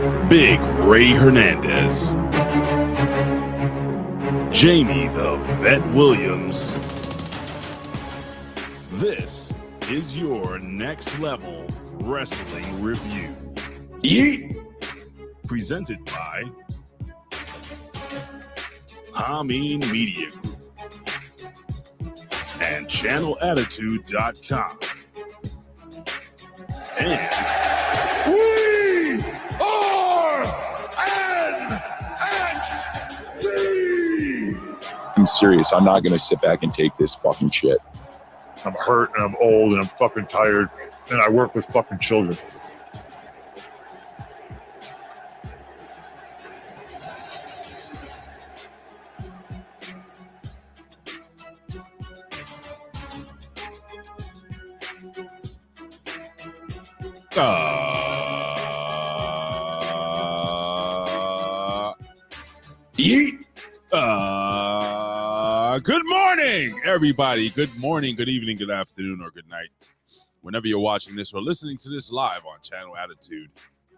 Big Ray Hernandez, Jamie the Vet Williams. This is your next level wrestling review. Yeet! Presented by Hameen Media Group and ChannelAttitude.com. And we are NXT! I'm serious. I'm not going to sit back and take this fucking shit. I'm hurt and I'm old and I'm fucking tired and I work with fucking children. Good morning, everybody. Good morning, good evening, good afternoon, or good night. Whenever you're watching this or listening to this live on Channel Attitude.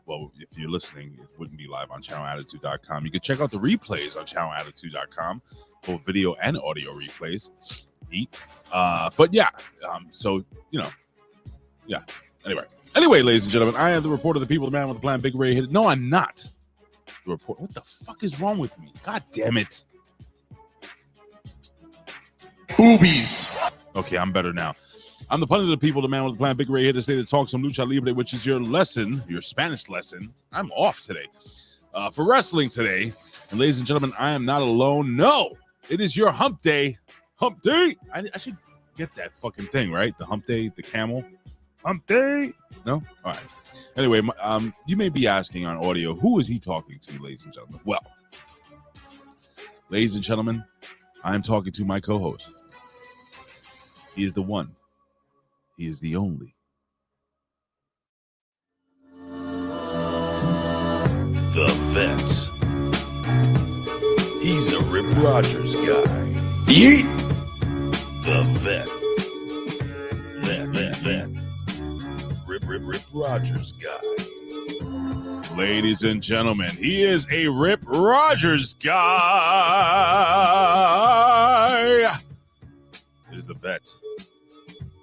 Well, if you're listening, it wouldn't be live on ChannelAttitude.com. You can check out the replays on ChannelAttitude.com, both video and audio replays. But yeah, so, you know, yeah. Anyway, ladies and gentlemen, I am the reporter, the people, the man with the plan, Big Ray. No, I'm not the reporter. What the fuck is wrong with me? God damn it. Boobies. Okay, I'm better now. I'm the pundit of the people, the man with the plan, Big Ray, here to stay to talk some lucha libre, which is your lesson, your Spanish lesson. I'm off today for wrestling today. And ladies and gentlemen, I am not alone. No, it is your hump day. Hump day. I should get that fucking thing, right? The hump day, the camel. Hump day. No? All right. Anyway, you may be asking on audio, who is he talking to, ladies and gentlemen? Well, ladies and gentlemen, I am talking to my co-host. He is the one. He is the only. The Vet. He's a Rip Rogers guy. Yeet! The Vet. Vet. Rip Rogers guy. Ladies and gentlemen, he is a Rip Rogers guy. It is the Vet.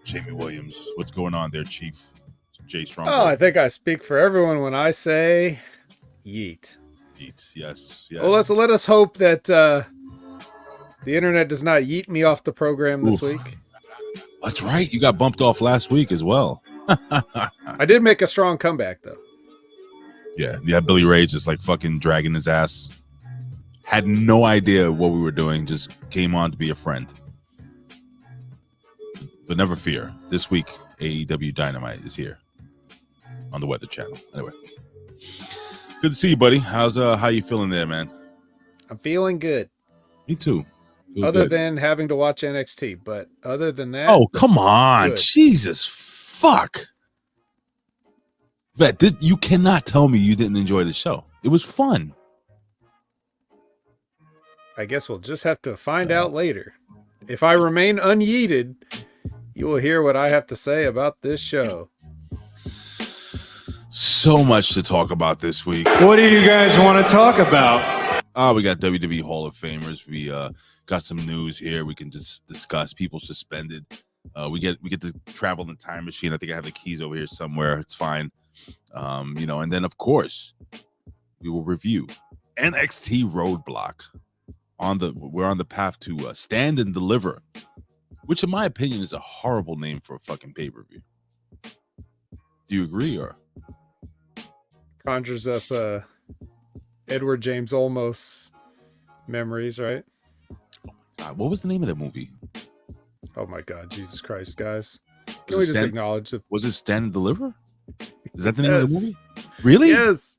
Jamie Williams. What's going on there, Chief? Jay Strong. Oh, I think I speak for everyone when I say yeet. Yeet, yes. Well, let us hope that the internet does not yeet me off the program this week. That's right. You got bumped off last week as well. I did make a strong comeback, though. Yeah. Billy Ray just like fucking dragging his ass. Had no idea what we were doing. Just came on to be a friend. But never fear. This week, AEW Dynamite is here on the Weather Channel. Anyway, good to see you, buddy. How you feeling there, man? I'm feeling good. Me too. Other than having to watch NXT, but other than that, oh come on, good. Jesus fuck, Vet, you cannot tell me you didn't enjoy the show. It was fun. I guess we'll just have to find out later. If I remain unyeeted, you will hear what I have to say about this show. So much to talk about this week. What do you guys want to talk about? We got WWE Hall of Famers. We got some news here. We can just discuss people suspended. We get to travel in the time machine. I think I have the keys over here somewhere. It's fine. And then of course we will review NXT Roadblock. We're on the path to Stand and Deliver, which in my opinion is a horrible name for a fucking pay-per-view. Do you agree, or conjures up Edward James Olmos memories, right? God, what was the name of that movie? Oh my God, Jesus Christ, guys! Can we just acknowledge it? Was it Stand and Deliver? Is that the name of the movie? Really? Yes.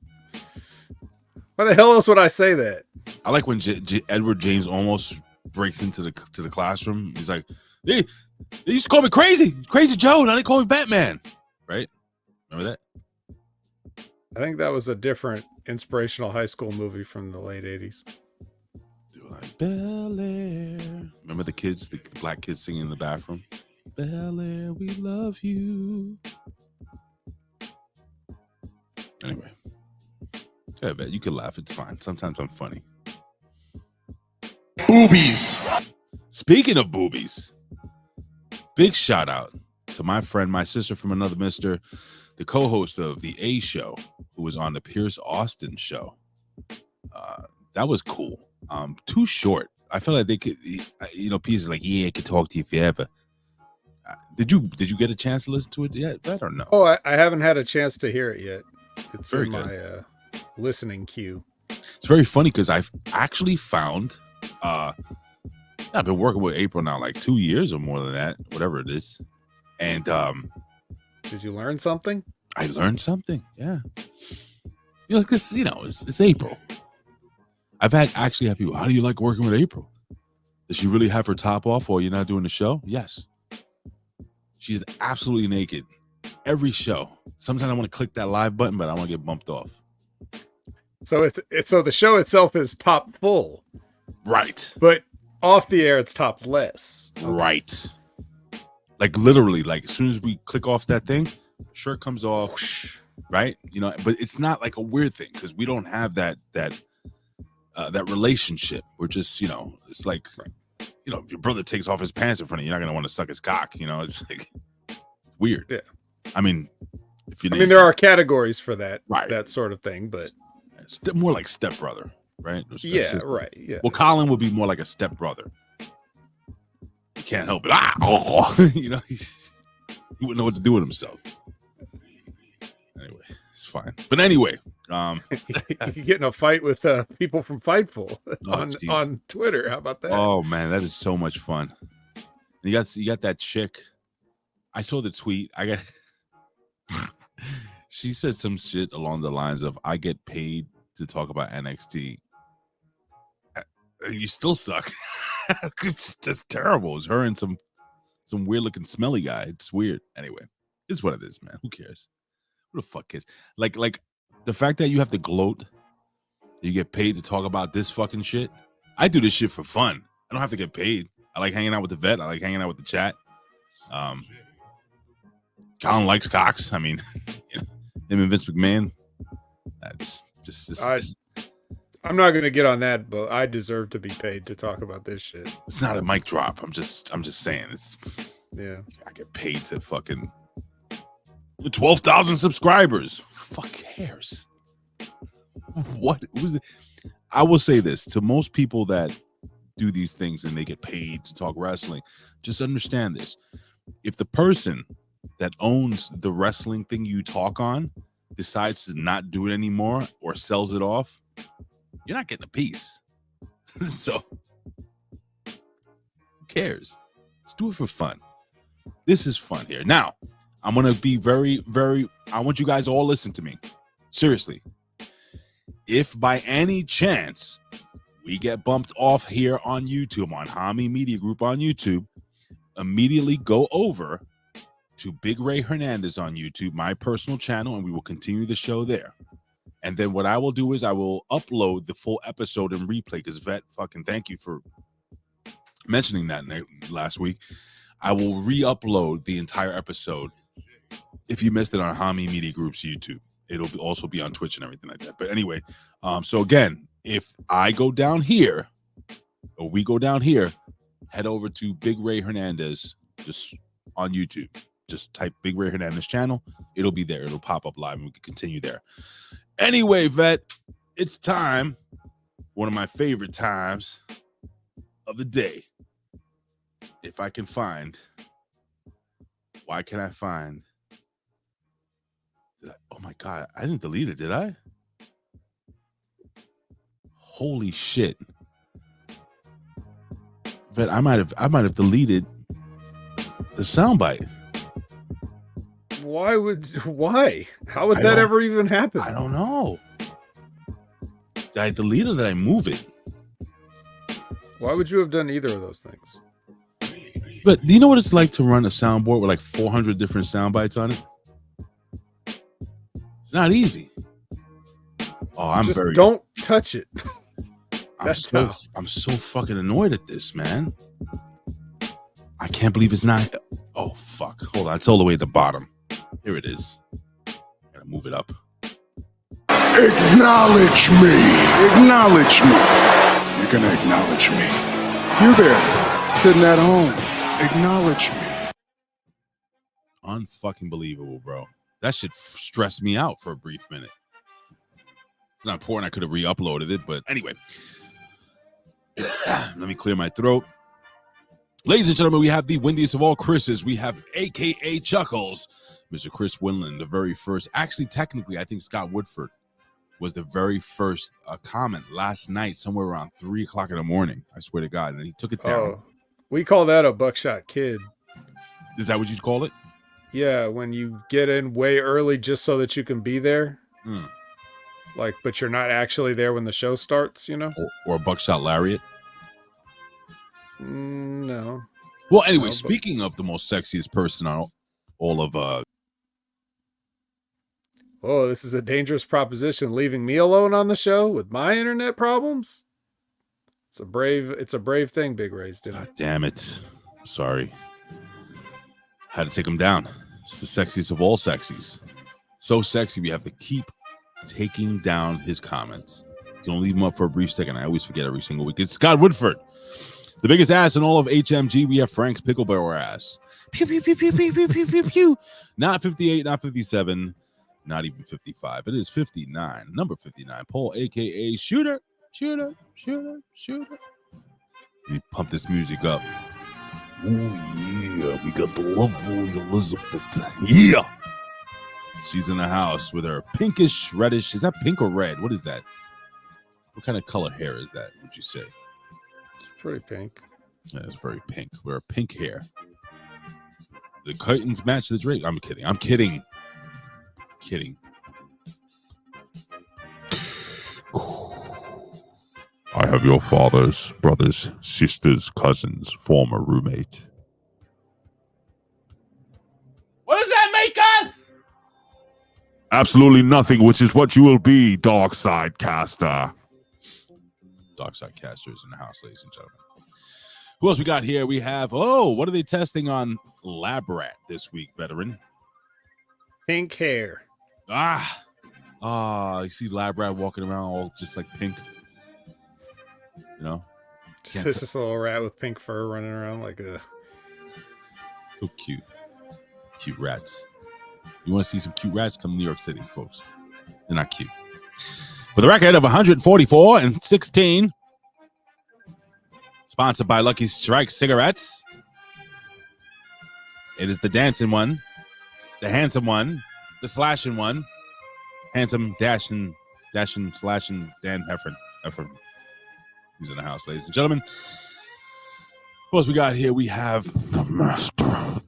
Why the hell else would I say that? I like when Edward James almost breaks into the classroom. He's like, they used to call me Crazy Joe. Now they call me Batman. Right? Remember that? I think that was a different inspirational high school movie from the late 80s. Like Bel Air. Remember the kids, the black kids singing in the bathroom? Bel Air, we love you. Anyway, Okay, bet you can laugh. It's fine. Sometimes I'm funny. Boobies. Speaking of boobies, big shout out to my friend, my sister from another mister, the co-host of the A Show, who was on the Pierce Austin show. That was cool. Too short. I feel like they could, Pierce is like, yeah, I could talk to you forever. Did you get a chance to listen to it yet? I don't know. Oh, I haven't had a chance to hear it yet. It's Very in good. my listening queue. It's very funny because I've actually found I've been working with April now like 2 years or more than that, whatever it is. And Did you learn something? I learned something. Yeah. Because it's April. I've actually had people, how do you like working with April? Does she really have her top off while you're not doing the show? Yes. She's absolutely naked. Every show. Sometimes I want to click that live button, but I want to get bumped off. So so the show itself is top full. Right. But off the air it's top less. Right. Like literally, like as soon as we click off that thing, shirt comes off. Whoosh. Right. But it's not like a weird thing because we don't have that relationship. We're just, it's like, if your brother takes off his pants in front of you, you're not gonna want to suck his cock. It's like weird. Yeah. I mean, there are categories for that, right, that sort of thing, but it's more like stepbrother, right? Yeah, right. Yeah. Well, Colin would be more like a stepbrother. He can't help it. He wouldn't know what to do with himself. Anyway, it's fine. But anyway, you get in a fight with people from Fightful on Twitter. How about that? Oh man, that is so much fun. You got that chick. I saw the tweet. She said some shit along the lines of, I get paid to talk about NXT. You still suck. It's just terrible. It's her and some weird looking smelly guy. It's weird. Anyway, it's what it is, man. Who cares? Who the fuck cares? Like the fact that you have to gloat, you get paid to talk about this fucking shit. I do this shit for fun. I don't have to get paid. I like hanging out with the vet. I like hanging out with the chat. Colin likes cocks. I mean, him and Vince McMahon. That's just. I'm not gonna get on that, but I deserve to be paid to talk about this shit. It's not a mic drop. I'm just saying. Yeah. I get paid to fucking 12,000 subscribers. Fuck cares. What was it? I will say this to most people that do these things and they get paid to talk wrestling. Just understand this. If the person that owns the wrestling thing you talk on decides to not do it anymore or sells it off, you're not getting a piece. So who cares? Let's do it for fun. This is fun here. Now, I'm going to be very, very, I want you guys all listen to me. Seriously. If by any chance we get bumped off here on YouTube, on Hami Media Group on YouTube, immediately go over to Big Ray Hernandez on YouTube, my personal channel, and we will continue the show there. And then what I will do is I will upload the full episode in replay, because Vet, fucking thank you for mentioning that last week. I will re-upload the entire episode if you missed it on Hami Media Group's YouTube. It'll also be on Twitch and everything like that. But anyway, so again, if I go down here, or we go down here, head over to Big Ray Hernandez just on YouTube. Just type Big Ray Hernandez channel. It'll be there. It'll pop up live and we can continue there. Anyway, Vet, it's time. One of my favorite times of the day. If I can find. Why can I find? Oh my God, I didn't delete it, did I? Holy shit. Vet, I might have deleted the soundbite. Why? How would that ever even happen? I don't know. Did I delete it or did I move it? Why would you have done either of those things? But do you know what it's like to run a soundboard with like 400 different sound bites on it? It's not easy. Oh, don't touch it. I'm so fucking annoyed at this, man. I can't believe it's not. Oh, fuck. Hold on. It's all the way at the bottom. Here it is. Gotta move it up. Acknowledge me. Acknowledge me. You're gonna acknowledge me. You there, sitting at home. Acknowledge me. Unfucking believable, bro. That shit stressed me out for a brief minute. It's not important. I could have re-uploaded it, but anyway. Let me clear my throat. Ladies and gentlemen, we have the windiest of all Chris's. We have AKA Chuckles, Mr. Chris Winland, the very first. Actually, technically, I think Scott Woodford was the very first comment last night, somewhere around 3 o'clock in the morning. I swear to God. And he took it down. Oh, we call that a buckshot kid. Is that what you call it? Yeah, when you get in way early just so that you can be there. Mm. Like, but you're not actually there when the show starts, you know? Or a buckshot lariat? No. Well, anyway, No, speaking of the most sexiest person on all of oh, this is a dangerous proposition, leaving me alone on the show with my internet problems. It's a brave thing Big Ray's doing. God damn it. Sorry. Had to take him down. It's the sexiest of all sexies. So sexy, we have to keep taking down his comments. You can leave him up for a brief second. I always forget every single week. It's Scott Woodford. The biggest ass in all of HMG. We have Frank's Pickleball ass. Pew, pew, pew, pew, pew, pew, pew, pew, pew. Not 58, not 57, not even 55. It is 59. Number 59. Paul, a.k.a. Shooter. Let me pump this music up. Oh, yeah. We got the lovely Elizabeth. Yeah. She's in the house with her pinkish, reddish. Is that pink or red? What is that? What kind of color hair is that, would you say? It's pretty pink. Yeah, it's very pink. We're a pink hair. The curtains match the drape. I'm kidding. I have your father's brother's sister's cousin's former roommate. What does that make us? Absolutely nothing, which is what you will be, Darkside Caster. Darkside Caster is in the house, ladies and gentlemen. Who else we got here? We have, what are they testing on Lab Rat this week, veteran? Pink hair. You see Lab Rat walking around all just like pink. You know? It's just this little rat with pink fur running around like a... So cute. Cute rats. You want to see some cute rats? Come to New York City, folks. They're not cute. With a record of 144-16. Sponsored by Lucky Strike Cigarettes. It is the dancing one, the handsome one, the slashing one. Handsome, dashing, slashing Dan Heffern. He's in the house, ladies and gentlemen. What else we got here? We have the master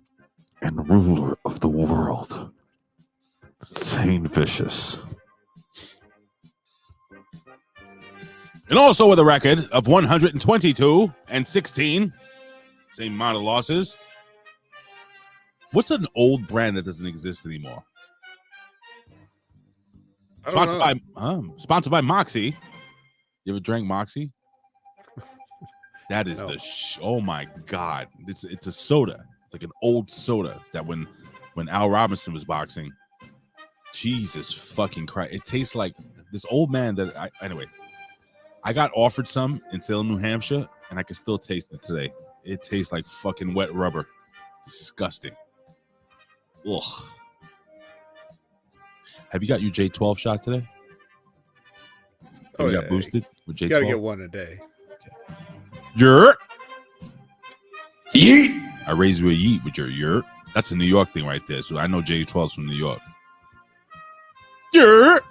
and ruler of the world, Zane Vicious. And also with a record of 122-16. Same amount of losses. What's an old brand that doesn't exist anymore? Sponsored by Moxie. You ever drank Moxie? That is oh my God. It's a soda. It's like an old soda that when Al Robinson was boxing, Jesus fucking Christ. It tastes like this old man that I got offered some in Salem, New Hampshire, and I can still taste it today. It tastes like fucking wet rubber. It's disgusting. Ugh. Have you got your J12 shot today? You got boosted with J12? You gotta get one a day. Okay. Yeet. I raised you a yeet with your yurt. That's a New York thing right there. So I know J12's from New York. Yurt.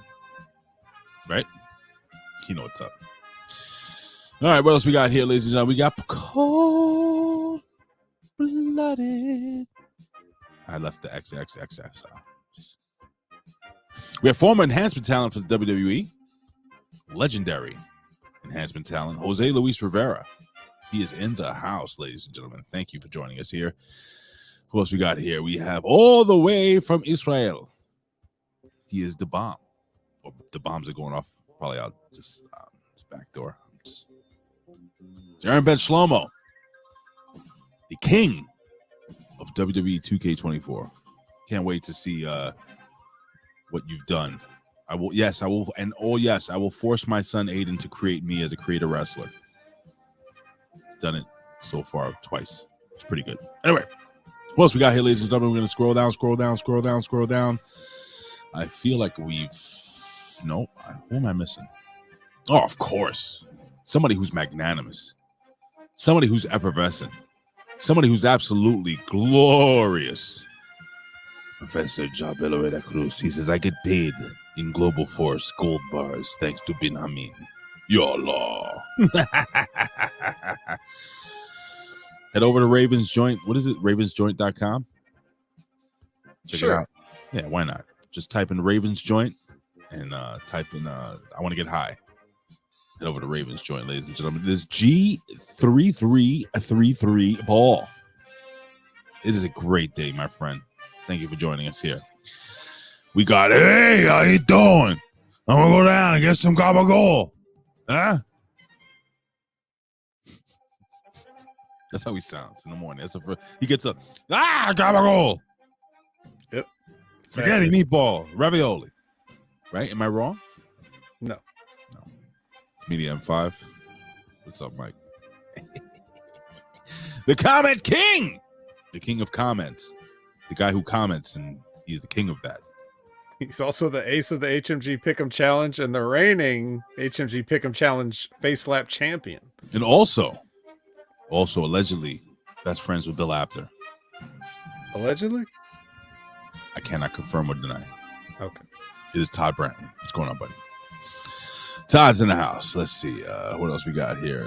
Right? You know what's up. All right, what else we got here, ladies and gentlemen? We got Cold-Blooded. I left the XXXX out. We have former enhancement talent for the WWE. Legendary enhancement talent, Jose Luis Rivera. He is in the house, ladies and gentlemen. Thank you for joining us here. Who else we got here? We have all the way from Israel. He is the bomb. Well, the bombs are going off probably out just this back door. It's Aaron Ben Shlomo, the king of WWE 2K24. Can't wait to see what you've done. I will. Yes, I will. And oh yes, I will force my son Aiden to create me as a creator wrestler. He's done it so far twice. It's pretty good. Anyway, what else we got here, ladies and gentlemen? We're gonna scroll down. I feel like we've no. Who am I missing? Oh, of course, somebody who's magnanimous, somebody who's effervescent, somebody who's absolutely glorious. Professor Jabelo de Cruz. He says, I get paid in Global Force gold bars thanks to Bin Amin. Your law. Head over to Ravens Joint. What is it? Ravensjoint.com. Check it out. Yeah, why not? Just type in Ravens Joint and type in I want to get high. Head over to Ravens Joint, ladies and gentlemen. It is G3333 ball. It is a great day, my friend. Thank you for joining us here. We got, hey, how you doing? I'm going to go down and get some gabagool. Huh? That's how he sounds in the morning. He gets up, gabagool. Yep. Spaghetti, meatball, ravioli. Right? Am I wrong? No. It's Media M5. What's up, Mike? The Comment King. The king of comments. The guy who comments, and he's the king of that. He's also the ace of the HMG Pick'em Challenge and the reigning HMG Pick'em Challenge face slap champion. And also allegedly best friends with Bill Apter. Allegedly? I cannot confirm or deny. Okay. It is Todd Brantley. What's going on, buddy? Todd's in the house. Let's see what else we got here.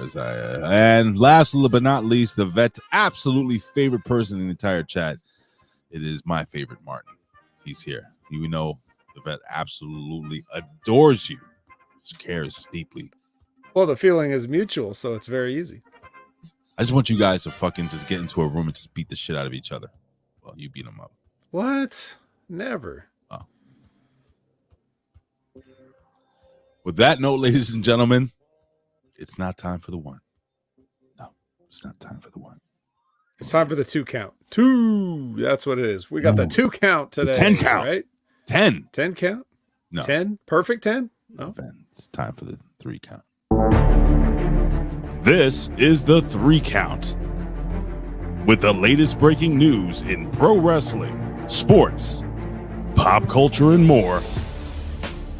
And last but not least, the vet's absolutely favorite person in the entire chat. It is my favorite Martin. He's here. You know the vet absolutely adores you. Just cares deeply. Well, the feeling is mutual, so it's very easy. I just want you guys to fucking just get into a room and just beat the shit out of each other. Well, you beat them up. What? Never. Oh. With that note, ladies and gentlemen, it's not time for the one. No, it's not time for the one. It's time for the 2 count. 2. That's what it is. We got the 2 count today. The 10 count. Right? 10. 10 count? No. 10? Perfect 10? No. It's time for the 3 count. This is the 3 count. With the latest breaking news in pro wrestling, sports, pop culture, and more.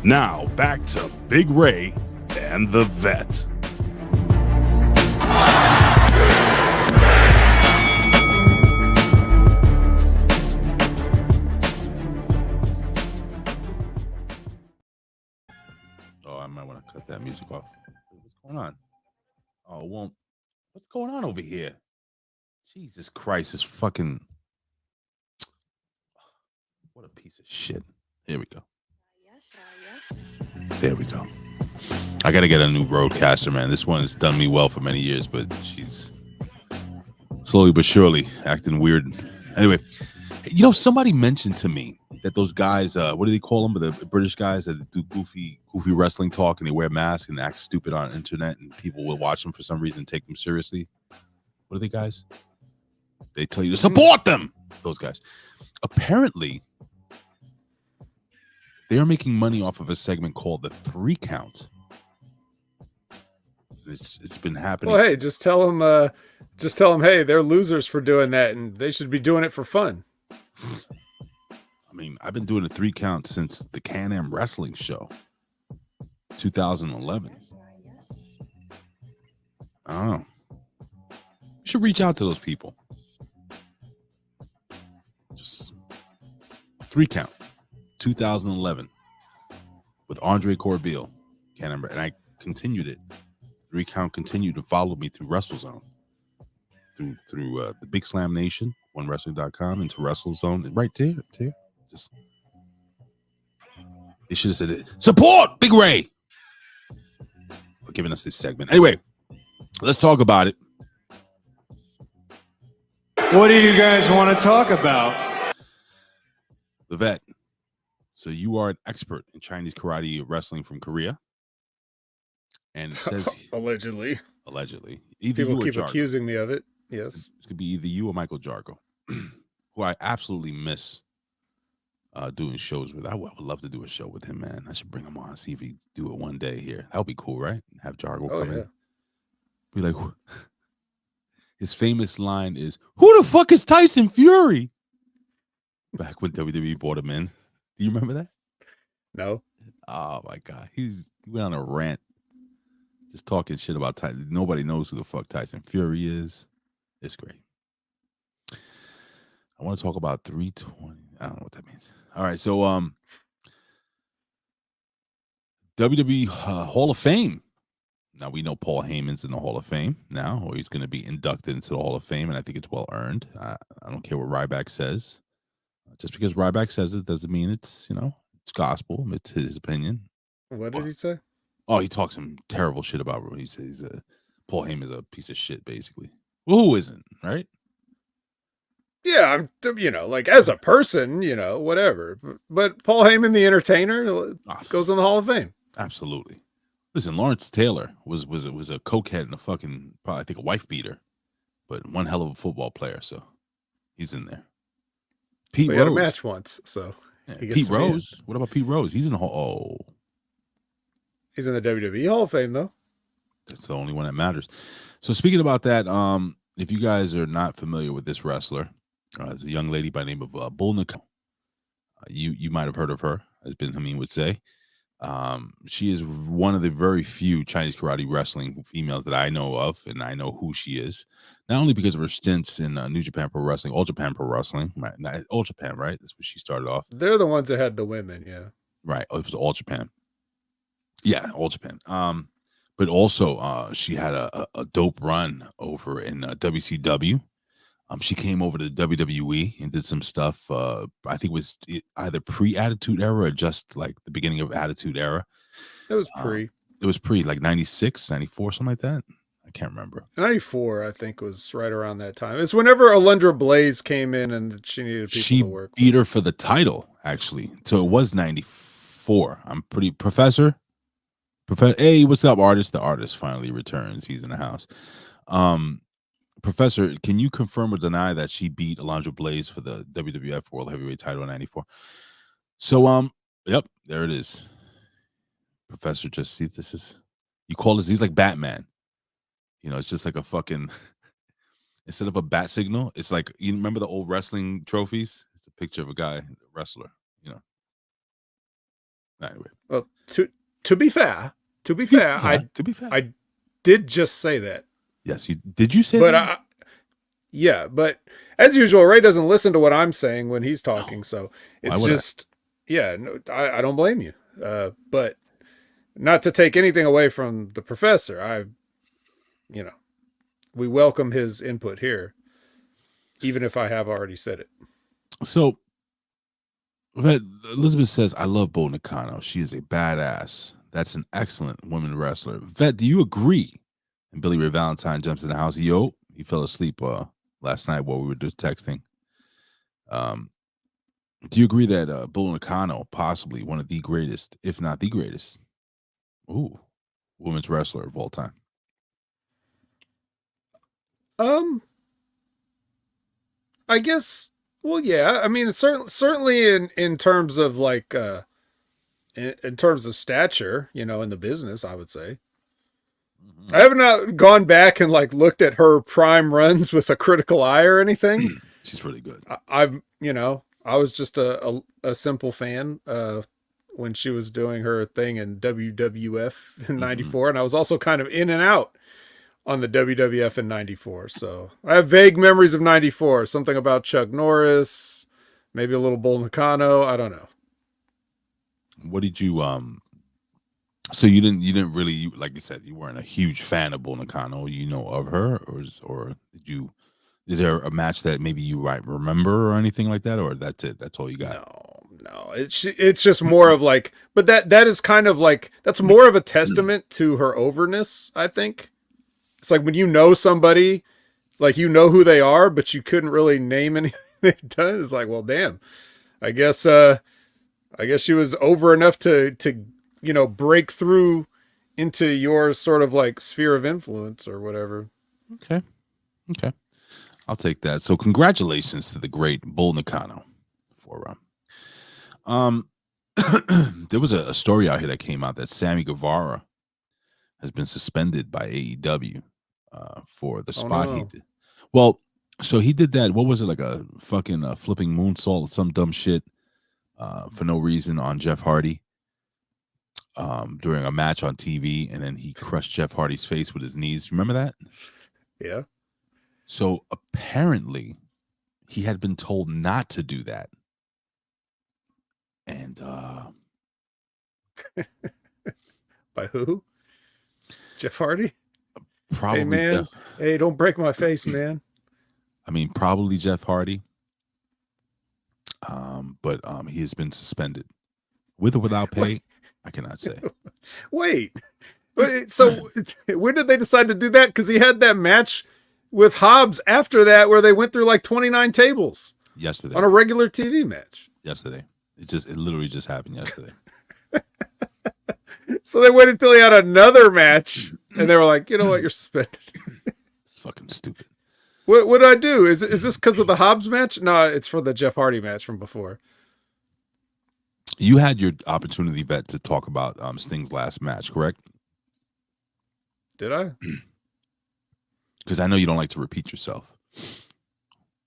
Now back to Big Ray and the vet. Oh, I might want to cut that music off. What's going on? Oh, it won't. What's going on over here? Jesus Christ, this fucking. What a piece of shit. Here we go. There we go. I got to get a new roadcaster, man. This one has done me well for many years, but she's slowly but surely acting weird. Anyway, you know, somebody mentioned to me that those guys, what do they call them? The British guys that do goofy wrestling talk and they wear masks and act stupid on the internet and people will watch them for some reason and take them seriously. What are they guys? They tell you to support them. Those guys. Apparently, they are making money off of a segment called the 3 count. It's been happening. Well, hey, just tell them, hey, they're losers for doing that, and they should be doing it for fun. I mean, I've been doing a 3 count since the Can-Am Wrestling Show, 2011. I don't know. You should reach out to those people. Just 3 count, 2011, with Andre Corbeil, Can-Am, and I continued it. 3 count continued to follow me through WrestleZone, through the Big Slam Nation, OneWrestling.com, into WrestleZone, right there. Just they should have said it. Support Big Ray for giving us this segment. Anyway, let's talk about it. What do you guys want to talk about? The vet. So you are an expert in Chinese karate wrestling from Korea. And it says allegedly. Either people you or keep Jargo. accusing me of it. Yes. It could be either you or Michael Jargo, who I absolutely miss doing shows with. I would love to do a show with him, man. I should bring him on, see if he do it one day here. That would be cool, right? Have Jargo come in. Be like, his famous line is, "Who the fuck is Tyson Fury?" Back when WWE brought him in. Do you remember that? No. Oh my God. He went on a rant. Just talking shit about Tyson. Nobody knows who the fuck Tyson Fury is. It's great. I want to talk about 320. I don't know what that means. All right, so WWE Hall of Fame. Now we know Paul Heyman's in the Hall of Fame now, or he's going to be inducted into the Hall of Fame, and I think it's well earned. I don't care what Ryback says. Just because Ryback says it doesn't mean it's it's gospel. It's his opinion. What did he say? Oh, he talks some terrible shit about him. He says Paul Heyman's a piece of shit, basically. Well, who isn't, right? Yeah, like as a person, whatever. But Paul Heyman, the entertainer, goes in the Hall of Fame. Absolutely. Listen, Lawrence Taylor was a cokehead and probably I think a wife beater, but one hell of a football player, so he's in there. Pete Rose had a match once, so Pete Rose. What about Pete Rose? He's in the Hall. Oh, he's in the WWE Hall of Fame, though. That's the only one that matters. So speaking about that, if you guys are not familiar with this wrestler, there's a young lady by the name of Bull Nakano. You might have heard of her, as Ben Hameen would say. She is one of the very few Chinese karate wrestling females that I know of, and I know who she is. Not only because of her stints in New Japan Pro Wrestling, All Japan Pro Wrestling, All Japan, right? That's where she started off. They're the ones that had the women, yeah. Right. Oh, it was All Japan. Yeah, All Japan. But also, she had a dope run over in WCW. She came over to WWE and did some stuff. I think it was either pre-Attitude Era or just like the beginning of Attitude Era. It was pre. It was pre, like 96, 94, something like that. I can't remember. 94, I think, was right around that time. It's whenever Alundra Blaze came in and she needed people to work. She beat her for the title, actually. So it was 94. I'm pretty... Professor, hey, what's up, artist? The artist finally returns. He's in the house. Professor, can you confirm or deny that she beat Alundra Blaze for the WWF World Heavyweight title in 94? So, yep, there it is. Professor, just see, this is... You call this... He's like Batman. It's just like a fucking... Instead of a bat signal, it's like... You remember the old wrestling trophies? It's a picture of a guy, a wrestler, Anyway. Well, to be fair, I did just say that. Yes, did you say but that? But as usual, Ray doesn't listen to what I'm saying when he's talking, so it's just I don't blame you. But not to take anything away from the professor, we welcome his input here, even if I have already said it. So Elizabeth says, "I love Bull Nakano. She is a badass. That's an excellent woman wrestler." Vet, do you agree? And Billy Ray Valentine jumps in the house. Yo, he fell asleep last night while we were just texting. Do you agree that Bull Nakano, possibly one of the greatest, if not the greatest, women's wrestler of all time? I guess. Well, yeah. I mean, certainly in terms of like in terms of stature, in the business, I would say. I have not gone back and like looked at her prime runs with a critical eye or anything. She's really good. I was just a simple fan when she was doing her thing in WWF in 94. And I was also kind of in and out on the WWF in 94. So I have vague memories of 94, something about Chuck Norris, maybe a little Bull Nakano. I don't know. What did you, so you didn't really, like you said, you weren't a huge fan of Bull Nakano, of her, or is there a match that maybe you might remember or anything like that, or that's it? That's all you got? No, it's just more of like, but that is kind of like, that's more of a testament to her overness, I think. It's like when somebody, like who they are, but you couldn't really name anything they've done. It's like, well, damn, I guess she was over enough to break through into your sort of like sphere of influence or whatever. Okay. I'll take that. So congratulations to the great Bull Nakano for There was a story out here that came out that Sammy Guevara has been suspended by AEW for the spot he no. did. Well, so he did that. What was it, like a fucking flipping moonsault, some dumb shit for no reason on Jeff Hardy during a match on TV, and then he crushed Jeff Hardy's face with his knees. Remember that? Yeah. So apparently he had been told not to do that. And By who? Jeff Hardy? probably Hey, man. Jeff, Hey, don't break my face, man. I mean, probably Jeff Hardy. But he has been suspended with or without pay. Wait. I cannot say. Wait. So when did they decide to do that? Because he had that match with Hobbs after that where they went through like 29 tables Yesterday. on a regular TV match. Yesterday. It literally just happened yesterday. So they waited until he had another match and they were like, you know what, you're suspended. It's fucking stupid. What did I do? Is this because of the Hobbs match? No, it's for the Jeff Hardy match from before. You had your opportunity, Vet, to talk about Sting's last match, correct? Did I? Because I know you don't like to repeat yourself.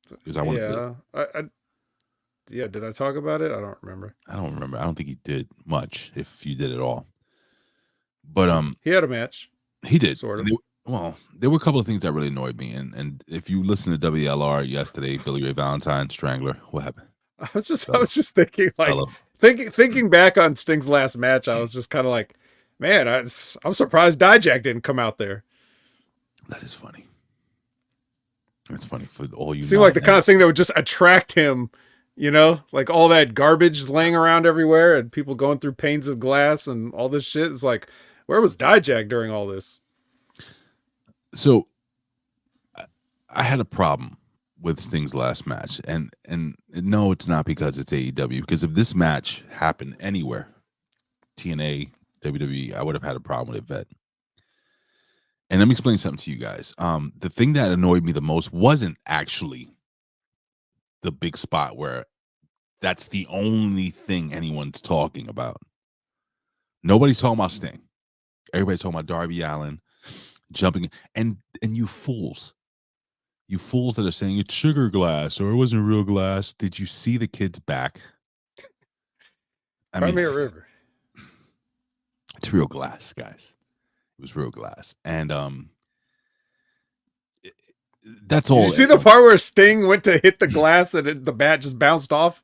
Because I wanted to. Yeah, did I talk about it? I don't remember. I don't remember. I don't think he did much, if you did at all. But he had a match. He did. Sort of. There were a couple of things that really annoyed me. And if you listen to WLR yesterday, Billy Ray Valentine, Strangler, what happened? I was just thinking, like, Hello. thinking back on Sting's last match, I was just kind of like, man, I'm surprised Dijak didn't come out there. That is funny. It's funny for all you. Seemed like the kind of thing that would just attract him, you know, like all that garbage laying around everywhere and people going through panes of glass and all this shit. It's like, where was Dijak during all this? So I had a problem with Sting's last match, and no, it's not because it's AEW. Because if this match happened anywhere, TNA, WWE, I would have had a problem with it, Vet. And let me explain something to you guys. The thing that annoyed me the most wasn't actually the big spot where that's the only thing anyone's talking about. Nobody's talking about Sting. Everybody's talking about Darby Allin jumping, and you fools. You fools that are saying it's sugar glass or it wasn't real glass. Did you see the kid's back? I mean, River. It's real glass, guys. It was real glass. And that's all. Did you see the part where Sting went to hit the glass and the bat just bounced off?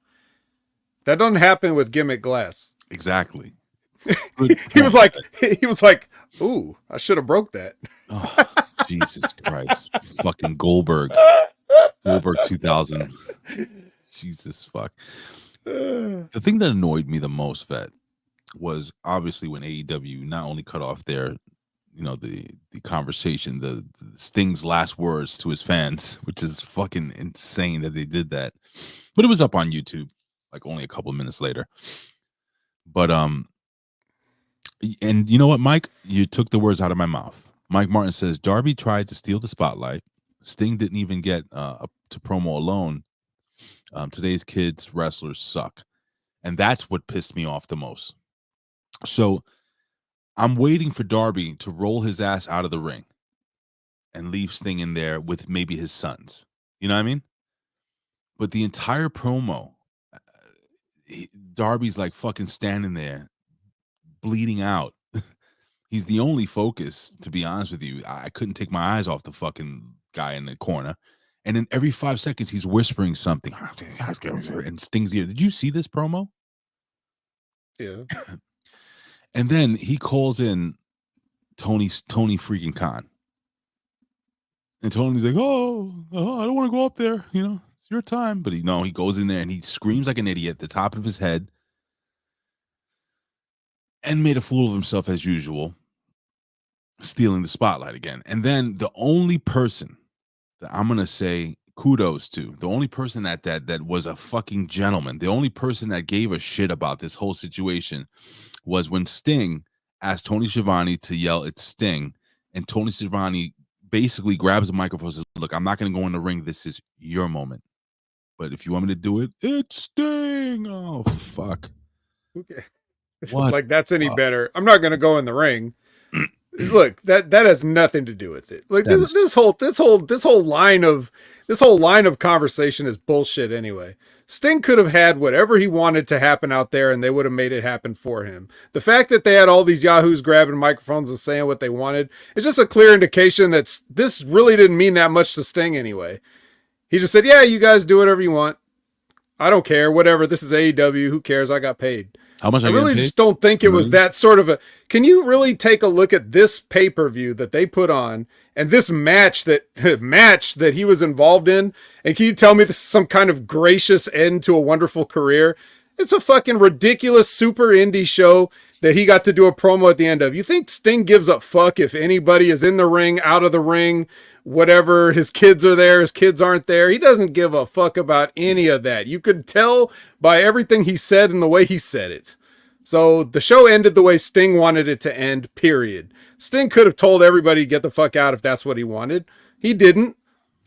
That doesn't happen with gimmick glass. Exactly. He was like, ooh, I should have broke that. Oh, Jesus Christ. Fucking Goldberg 2000. Jesus fuck. The thing that annoyed me the most, Vet, was obviously when AEW not only cut off their, the conversation, the Sting's last words to his fans, which is fucking insane that they did that. But it was up on YouTube like only a couple of minutes later. But and you know what, Mike? You took the words out of my mouth. Mike Martin says Darby tried to steal the spotlight. Sting didn't even get to promo alone. Today's kids wrestlers suck, and that's what pissed me off the most. So I'm waiting for Darby to roll his ass out of the ring and leave Sting in there with maybe his sons. You know what I mean? But the entire promo, Darby's like fucking standing there, bleeding out. He's the only focus, to be honest with you. I couldn't take my eyes off the fucking guy in the corner. And then every 5 seconds, he's whispering something. And Sting's ear. Did you see this promo? Yeah. And then he calls in Tony freaking Khan. And Tony's like, oh, I don't want to go up there. It's your time. But he goes in there and he screams like an idiot at the top of his head. And made a fool of himself as usual, stealing the spotlight again. And then the only person that I'm going to say kudos to, the only person that was a fucking gentleman, the only person that gave a shit about this whole situation was when Sting asked Tony Schiavone to yell, "It's Sting." And Tony Schiavone basically grabs the microphone and says, look, I'm not going to go in the ring. This is your moment. But if you want me to do it, it's Sting. Oh, Oh fuck! Okay. What? Like that's any better. I'm not gonna go in the ring. Look, that has nothing to do with it. Like this whole line of conversation is bullshit anyway. Sting could have had whatever he wanted to happen out there and they would have made it happen for him. The fact that they had all these yahoos grabbing microphones and saying what they wanted is just a clear indication that this really didn't mean that much to Sting anyway. He just said, yeah, you guys do whatever you want. I don't care. Whatever. This is AEW. Who cares? I got paid. How much? I really just don't think it was that sort of a. Can you really take a look at this pay-per-view that they put on and this match that he was involved in? And can you tell me this is some kind of gracious end to a wonderful career? It's a fucking ridiculous super indie show that he got to do a promo at the end of. You think Sting gives a fuck if anybody is in the ring, out of the ring, whatever? His kids are there, his kids aren't there. He doesn't give a fuck about any of that. You could tell by everything he said and the way he said it. So the show ended the way Sting wanted it to end, period. Sting could have told everybody to get the fuck out if that's what he wanted. He didn't.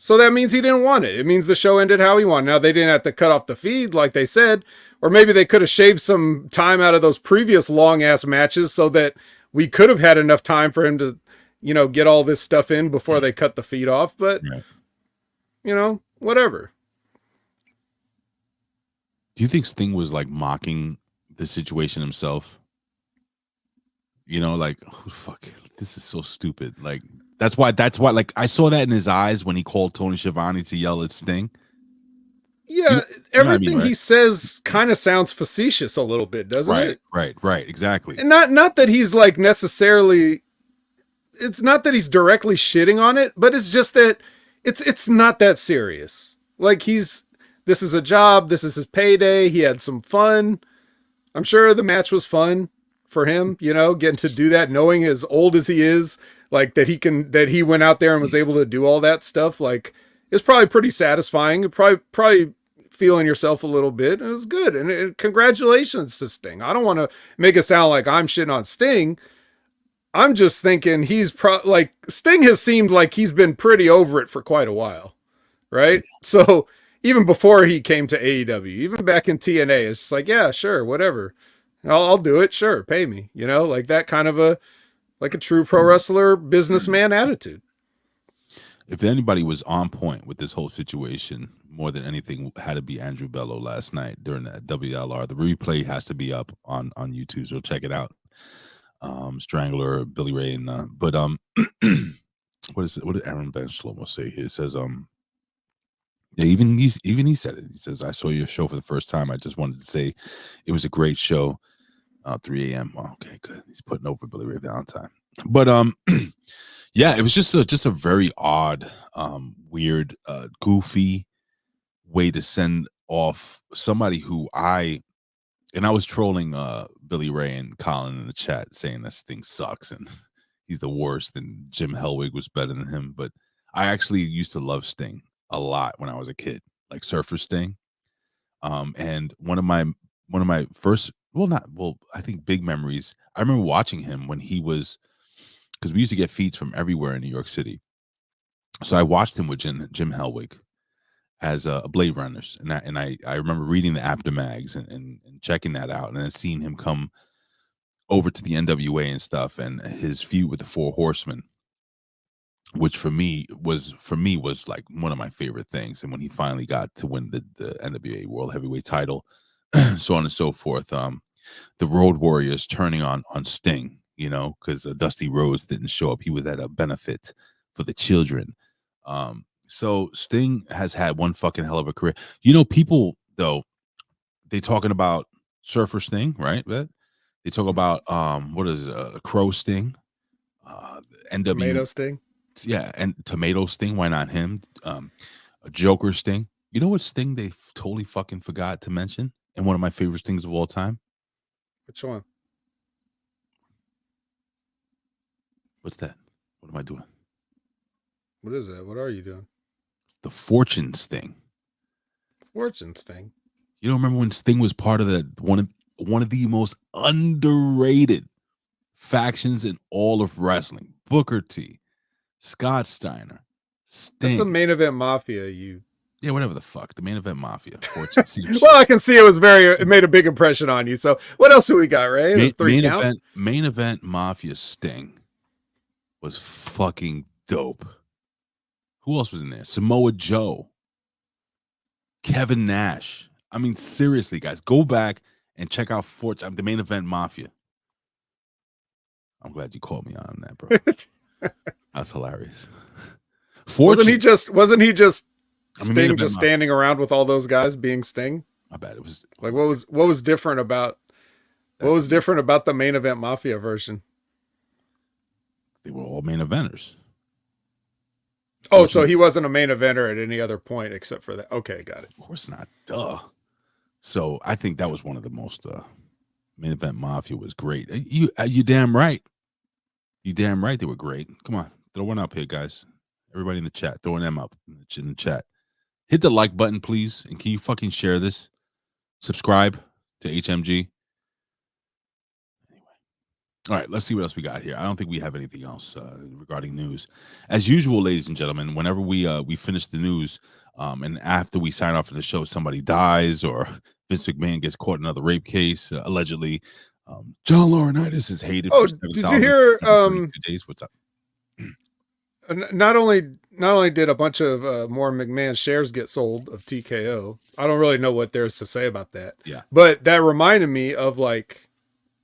So that means he didn't want it. It means the show ended how he wanted. Now, they didn't have to cut off the feed like they said, or maybe they could have shaved some time out of those previous long-ass matches so that we could have had enough time for him to, get all this stuff in before they cut the feed off. But, whatever. Do you think Sting was like mocking the situation himself? Like, oh, fuck, this is so stupid. Like, that's why, like, I saw that in his eyes when he called Tony Schiavone to yell at Sting. Yeah, everything he says kind of sounds facetious a little bit, doesn't it? Right, exactly. And not that he's like necessarily, it's not that he's directly shitting on it, but it's just that it's not that serious. Like this is a job, this is his payday, he had some fun. I'm sure the match was fun for him, getting to do that, knowing as old as he is, like that he went out there and was able to do all that stuff. Like, it's probably pretty satisfying. Probably feeling yourself a little bit. It was good. And congratulations to Sting. I don't want to make it sound like I'm shitting on Sting. I'm just thinking Sting has seemed like he's been pretty over it for quite a while. Right. So even before he came to AEW, even back in TNA, it's just like, yeah, sure. Whatever. I'll do it. Sure. Pay me, like that kind of a true pro wrestler businessman attitude. If anybody was on point with this whole situation, more than anything, had to be Andrew Bello last night during that WLR. The replay has to be up on YouTube, so check it out. Strangler, Billy Ray, and what is it? What did Aaron Ben Shlomo say here? It says, yeah, even he said it. He says, I saw your show for the first time. I just wanted to say it was a great show. 3 a.m. Oh, okay, good. He's putting over Billy Ray Valentine. But yeah, it was just a very odd, weird, goofy way to send off somebody who I was trolling Billy Ray and Colin in the chat saying this thing sucks and he's the worst and Jim Hellwig was better than him. But I actually used to love Sting a lot when I was a kid, like Surfer Sting. And one of my first, I think big memories, I remember watching him when he was, because we used to get feeds from everywhere in New York City. So I watched him with Jim Hellwig as a Blade Runners. And I remember reading the After Mags and checking that out and then seeing him come over to the NWA and stuff and his feud with the Four Horsemen, which for me was like one of my favorite things. And when he finally got to win the NWA World Heavyweight title, so on and so forth, the Road Warriors turning on Sting, because Dusty Rhodes didn't show up. He was at a benefit for the children. So Sting has had one fucking hell of a career. People though, they talking about Surfer Sting, right? They talk about what is it, Crow Sting, NW Tomato Sting. Yeah, and Tomato Sting. Why not him? A Joker Sting. You know what Sting they totally fucking forgot to mention? And one of my favorite Stings of all time. Which one? What's that? What am I doing? What is that? What are you doing? It's the Fortune Sting. Fortune Sting. You don't remember when Sting was part of one of the most underrated factions in all of wrestling? Booker T, Scott Steiner, Sting. That's the Main Event Mafia. You Yeah, whatever the fuck. The main event mafia. Fortune, Well, I can see it made a big impression on you. So what else do we got, Ray? Main event mafia Sting was fucking dope. Who else was in there? Samoa Joe, Kevin Nash. I mean, seriously, guys, go back and check out the main event mafia. I'm glad you called me on that, bro. That's hilarious. Wasn't he just Sting just standing around with all those guys being Sting? I bet it was like what was different about the main event mafia version? They were all main eventers. Oh, so he wasn't a main eventer at any other point except for that. Okay, got it. Of course not. Duh. So I think that was one of the most main event mafia was great. You damn right. You damn right they were great. Come on, throw one up here, guys. Everybody in the chat, throwing them up in the chat. Hit the like button, please, and can you fucking share this? Subscribe to HMG. Anyway, all right, let's see what else we got here. I don't think we have anything else regarding news. As usual, ladies and gentlemen, whenever we finish the news, and after we sign off for the show, somebody dies or Vince McMahon gets caught in another rape case, allegedly. John Laurinaitis is hated. Oh, for did you hear? Days. What's up? Not only did a bunch of more McMahon shares get sold of TKO. I don't really know what there's to say about that. Yeah, but that reminded me of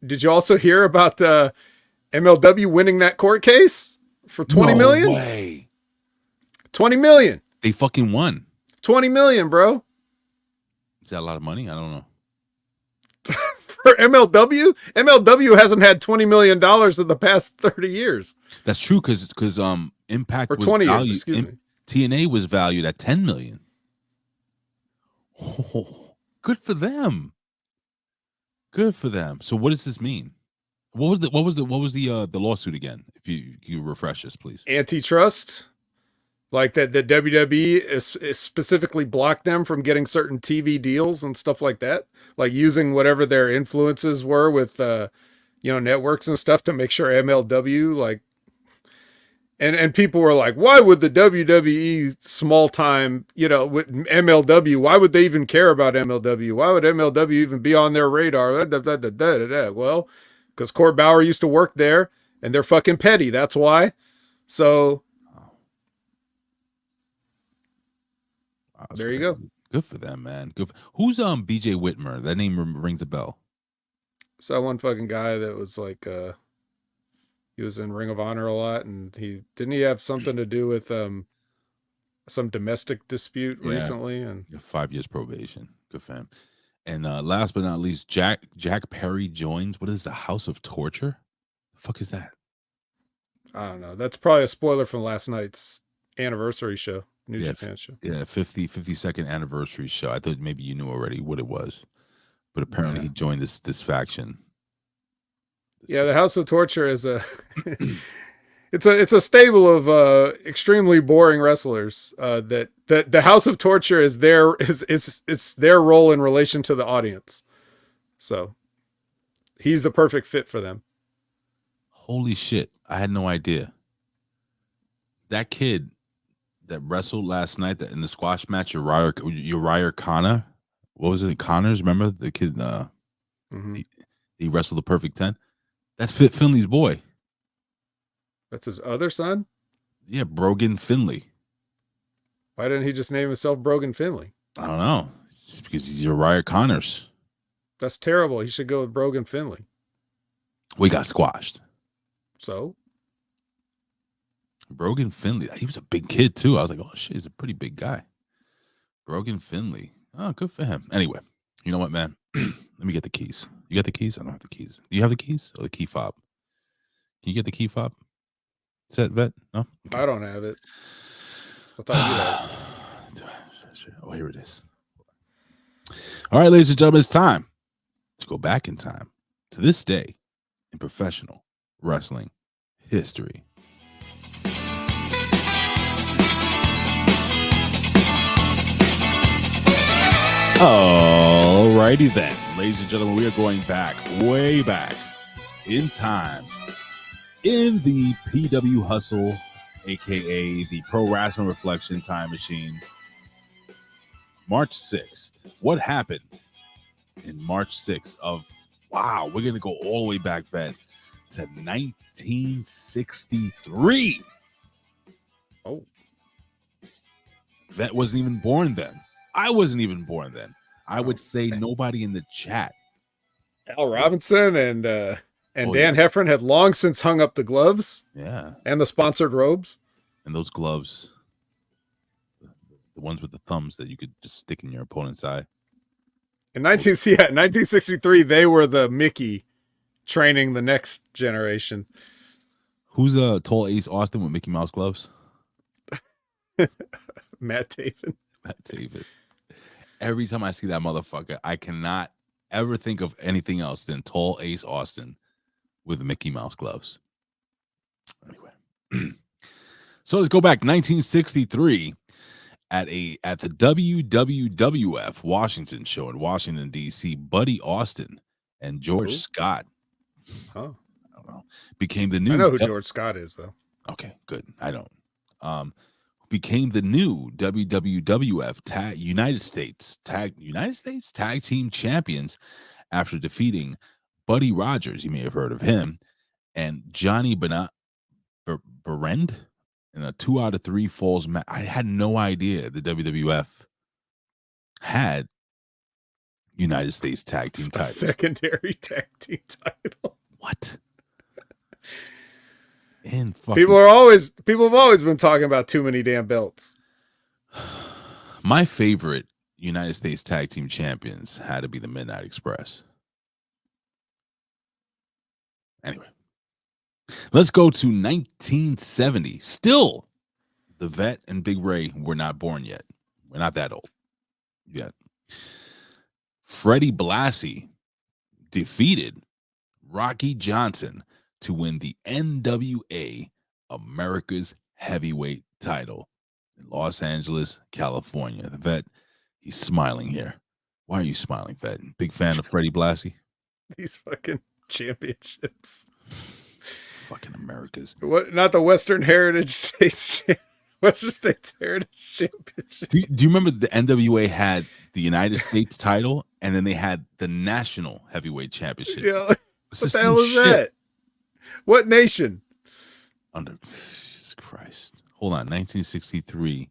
did you also hear about MLW winning that court case for $20 million? No way. $20 million. They fucking won. $20 million, bro. Is that a lot of money? I don't know. For MLW hasn't had $20 million in the past 30 years. That's true because Impact or 20 years, excuse me. TNA was valued at $10 million. Oh, good for them. Good for them. So what does this mean? What was the lawsuit again? If you refresh us, please. Antitrust. Like that the WWE is specifically blocked them from getting certain TV deals and stuff like that. Like using whatever their influences were with networks and stuff to make sure MLW and people were like, why would the WWE small time, with MLW, why would they even care about MLW? Why would MLW even be on their radar? Well, because Court Bauer used to work there and they're fucking petty. That's why. So there you go. Good for them, man. Good. Who's BJ Whitmer? That name rings a bell. So one fucking guy that was he was in Ring of Honor a lot, and he have something to do with some domestic dispute recently, and 5 years probation. Good for him. And last but not least, Jack Perry joins. What is the House of Torture? The fuck is that? I don't know. That's probably a spoiler from last night's anniversary show. New Japan show. Yeah, 52nd anniversary show. I thought maybe you knew already what it was. But apparently he joined this faction. The House of Torture is it's a stable of extremely boring wrestlers. That the House of Torture is their role in relation to the audience. So he's the perfect fit for them. Holy shit. I had no idea. That kid that wrestled last night in the squash match, Uriah Connor. What was it? Connors? Remember the kid? He wrestled the perfect 10. That's Finley's boy. That's his other son? Yeah, Brogan Finley. Why didn't he just name himself Brogan Finley? I don't know. It's because he's Uriah Connors. That's terrible. He should go with Brogan Finley. We got squashed. So? Brogan Finley. He was a big kid, too. I was like, oh, shit, he's a pretty big guy. Brogan Finley. Oh, good for him. Anyway, you know what, man? Let me get the keys. You got the keys? I don't have the keys. Do you have the keys? Or the key fob? Can you get the key fob? Set vet? No? Okay. I don't have it. I thought you had it. Oh, here it is. All right, ladies and gentlemen, it's time to go back in time to this day in professional wrestling history. Alrighty then, ladies and gentlemen, we are going back, way back in time in the PW Hustle, aka the Pro Wrestling Reflection Time Machine. March 6th. What happened in March 6th of, wow, we're going to go all the way back, Vet, to 1963. Oh, Vet wasn't even born then. I wasn't even born then. I would say nobody in the chat. Al Robinson and Dan yeah. Heffron had long since hung up the gloves. Yeah. And the sponsored robes. And those gloves, the ones with the thumbs that you could just stick in your opponent's eye. In 1963, they were the Mickey training the next generation. Who's a tall Ace Austin with Mickey Mouse gloves? Matt Taven. Matt Taven. Every time I see that motherfucker, I cannot ever think of anything else than tall Ace Austin with Mickey Mouse gloves. Anyway. So let's go back 1963 at the WWF Washington show in Washington, D.C. Buddy Austin and George Scott. Oh, I don't know. Became the new. I know who George Scott is, though. Okay, good. I don't. Became the new WWF United States Tag Team Champions after defeating Buddy Rogers. You may have heard of him, and Johnny Berend in a 2 out of 3 falls match. I had no idea the WWF had United States Tag Team title. Secondary tag team title. What? And people have always been talking about too many damn belts. My favorite United States Tag Team Champions had to be the Midnight Express. Anyway, let's go to 1970. Still, the Vet and Big Ray were not born yet. We're not that old yet. Freddie Blassie defeated Rocky Johnson to win the NWA America's Heavyweight title in Los Angeles, California. The Vet, he's smiling here. Why are you smiling, Vet? Big fan of Freddie Blassie? These fucking championships. Fucking Americas. What? Not the Western Heritage States, Western States Heritage Championship. Do you remember the NWA had the United States title and then they had the National Heavyweight Championship? Yeah. What the hell is that? What nation? Jesus Christ. Hold on. 1963.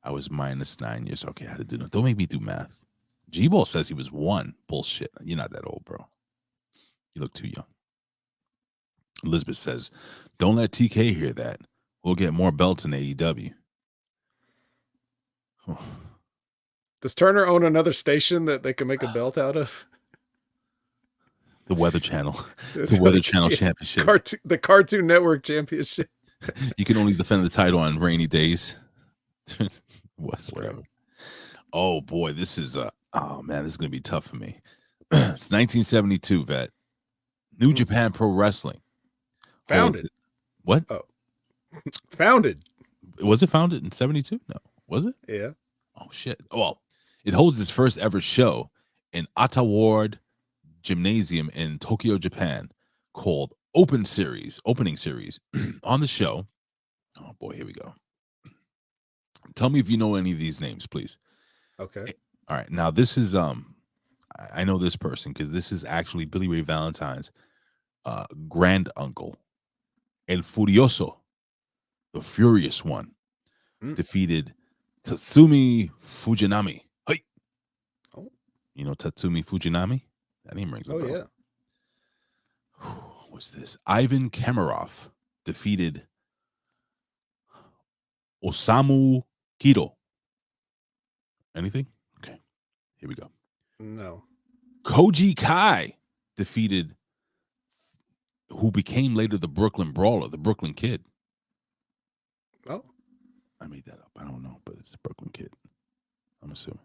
I was -9 years. Okay, I had to do that. Don't make me do math. G-Ball says he was 1. Bullshit. You're not that old, bro. You look too young. Elizabeth says, don't let TK hear that. We'll get more belts in AEW. Does Turner own another station that they can make a belt out of? The Weather Channel. The Weather Channel Championship. The Cartoon Network Championship. You can only defend the title on rainy days. Whatever. Oh, boy. This is oh, man, this is going to be tough for me. It's 1972, Vet. New Japan Pro Wrestling. Founded. What? Oh. Founded. Was it founded in 72? No. Was it? Yeah. Oh, shit. Well, it holds its first ever show in Ata Ward Gymnasium in Tokyo, Japan, called Opening Series. On the show. Oh, boy, here we go. Tell me if you know any of these names, please. Okay. All right. Now, this is, I know this person because this is actually Billy Ray Valentine's grand uncle. El Furioso, the Furious One, defeated Tatsumi Fujinami. Hey, oh, you know Tatsumi Fujinami? That name rings a bell. Oh yeah. What's this? Ivan Kamarov defeated Osamu Kido. Anything? Okay, here we go. No. Koji Kai defeated who became later the Brooklyn Brawler, the Brooklyn Kid. Oh. I made that up. I don't know, but it's the Brooklyn Kid. I'm assuming.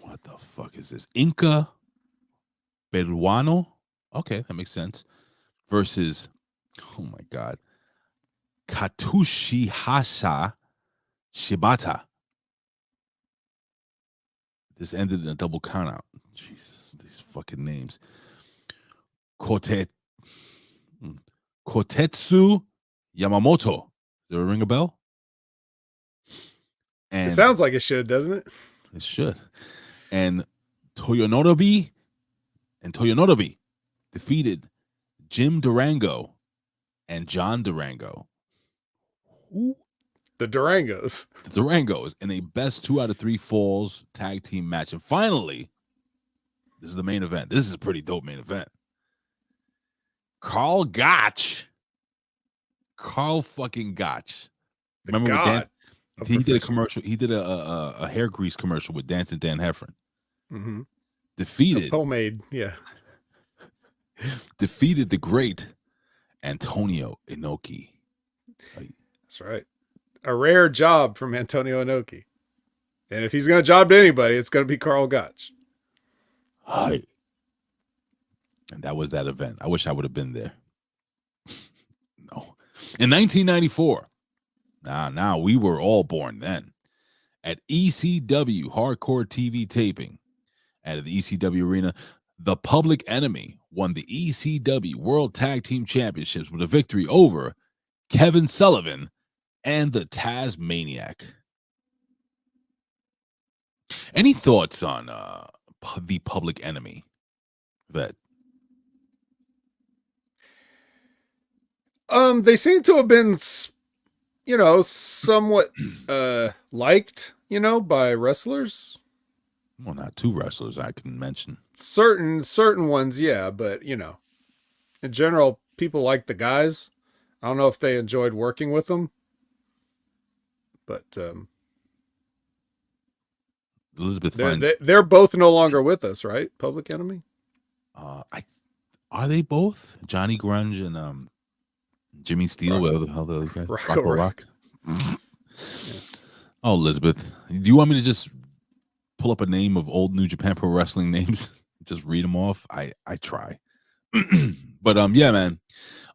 What the fuck is this? Inca Peruano? Okay, that makes sense. Versus, oh my God, Katsuhisa Shibata. This ended in a double count out. Jesus, these fucking names. Kotetsu Yamamoto. Does it ring a bell? And It sounds like it should, doesn't it? it should. And Toyonobu defeated Jim Durango and John Durango. Who? The Durangos. The Durangos in a best 2 out of 3 falls tag team match. And finally, this is the main event. This is a pretty dope main event. Carl fucking Gotch. Remember with Dan? He did a commercial. He did a hair grease commercial with Dancing Dan Heffron. Mm-hmm. Defeated. Homemade, yeah. Defeated the great Antonio Inoki. That's right. A rare job from Antonio Inoki. And if he's going to job to anybody, it's going to be Carl Gotch. Hi. And that was that event. I wish I would have been there. No. In 1994, now we were all born then, at ECW Hardcore TV taping at the ECW Arena, the Public Enemy won the ECW World Tag Team Championships with a victory over Kevin Sullivan and the Tasmaniac. Any thoughts on the Public Enemy, Vet? They seem to have been, somewhat liked, by wrestlers. Well, not 2 wrestlers I can mention. Certain ones, yeah, but in general, people like the guys. I don't know if they enjoyed working with them, but Elizabeth they're both no longer with us, right? Public Enemy. Are they both Johnny Grunge and Jimmy Steele? Whatever the hell the other guys. Rocco Rock. Yeah. Oh, Elizabeth, do you want me to just pull up a name of old New Japan Pro Wrestling names? Just read them off. I try. But yeah, man.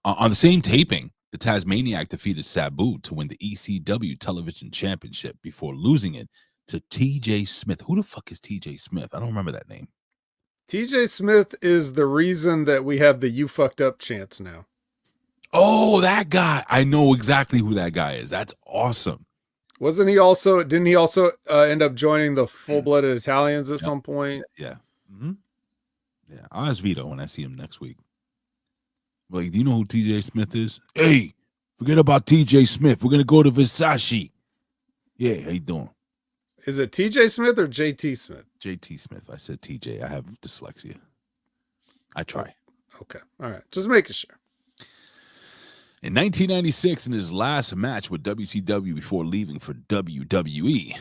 On the same taping, the Tasmaniac defeated Sabu to win the ECW Television Championship before losing it to TJ Smith. Who the fuck is TJ Smith? I don't remember that name. TJ Smith is the reason that we have the "You fucked up" chants now. Oh, that guy. I know exactly who that guy is. That's awesome. Didn't he also end up joining the Full-Blooded Italians at some point? Yeah. Mm-hmm. Yeah. I'll ask Vito when I see him next week. Like, do you know who TJ Smith is? Hey, forget about TJ Smith. We're going to go to Versace. Yeah, how you doing? Is it TJ Smith or JT Smith? JT Smith. I said TJ. I have dyslexia. I try. Okay. All right. Just making sure. In 1996, in his last match with WCW before leaving for WWE,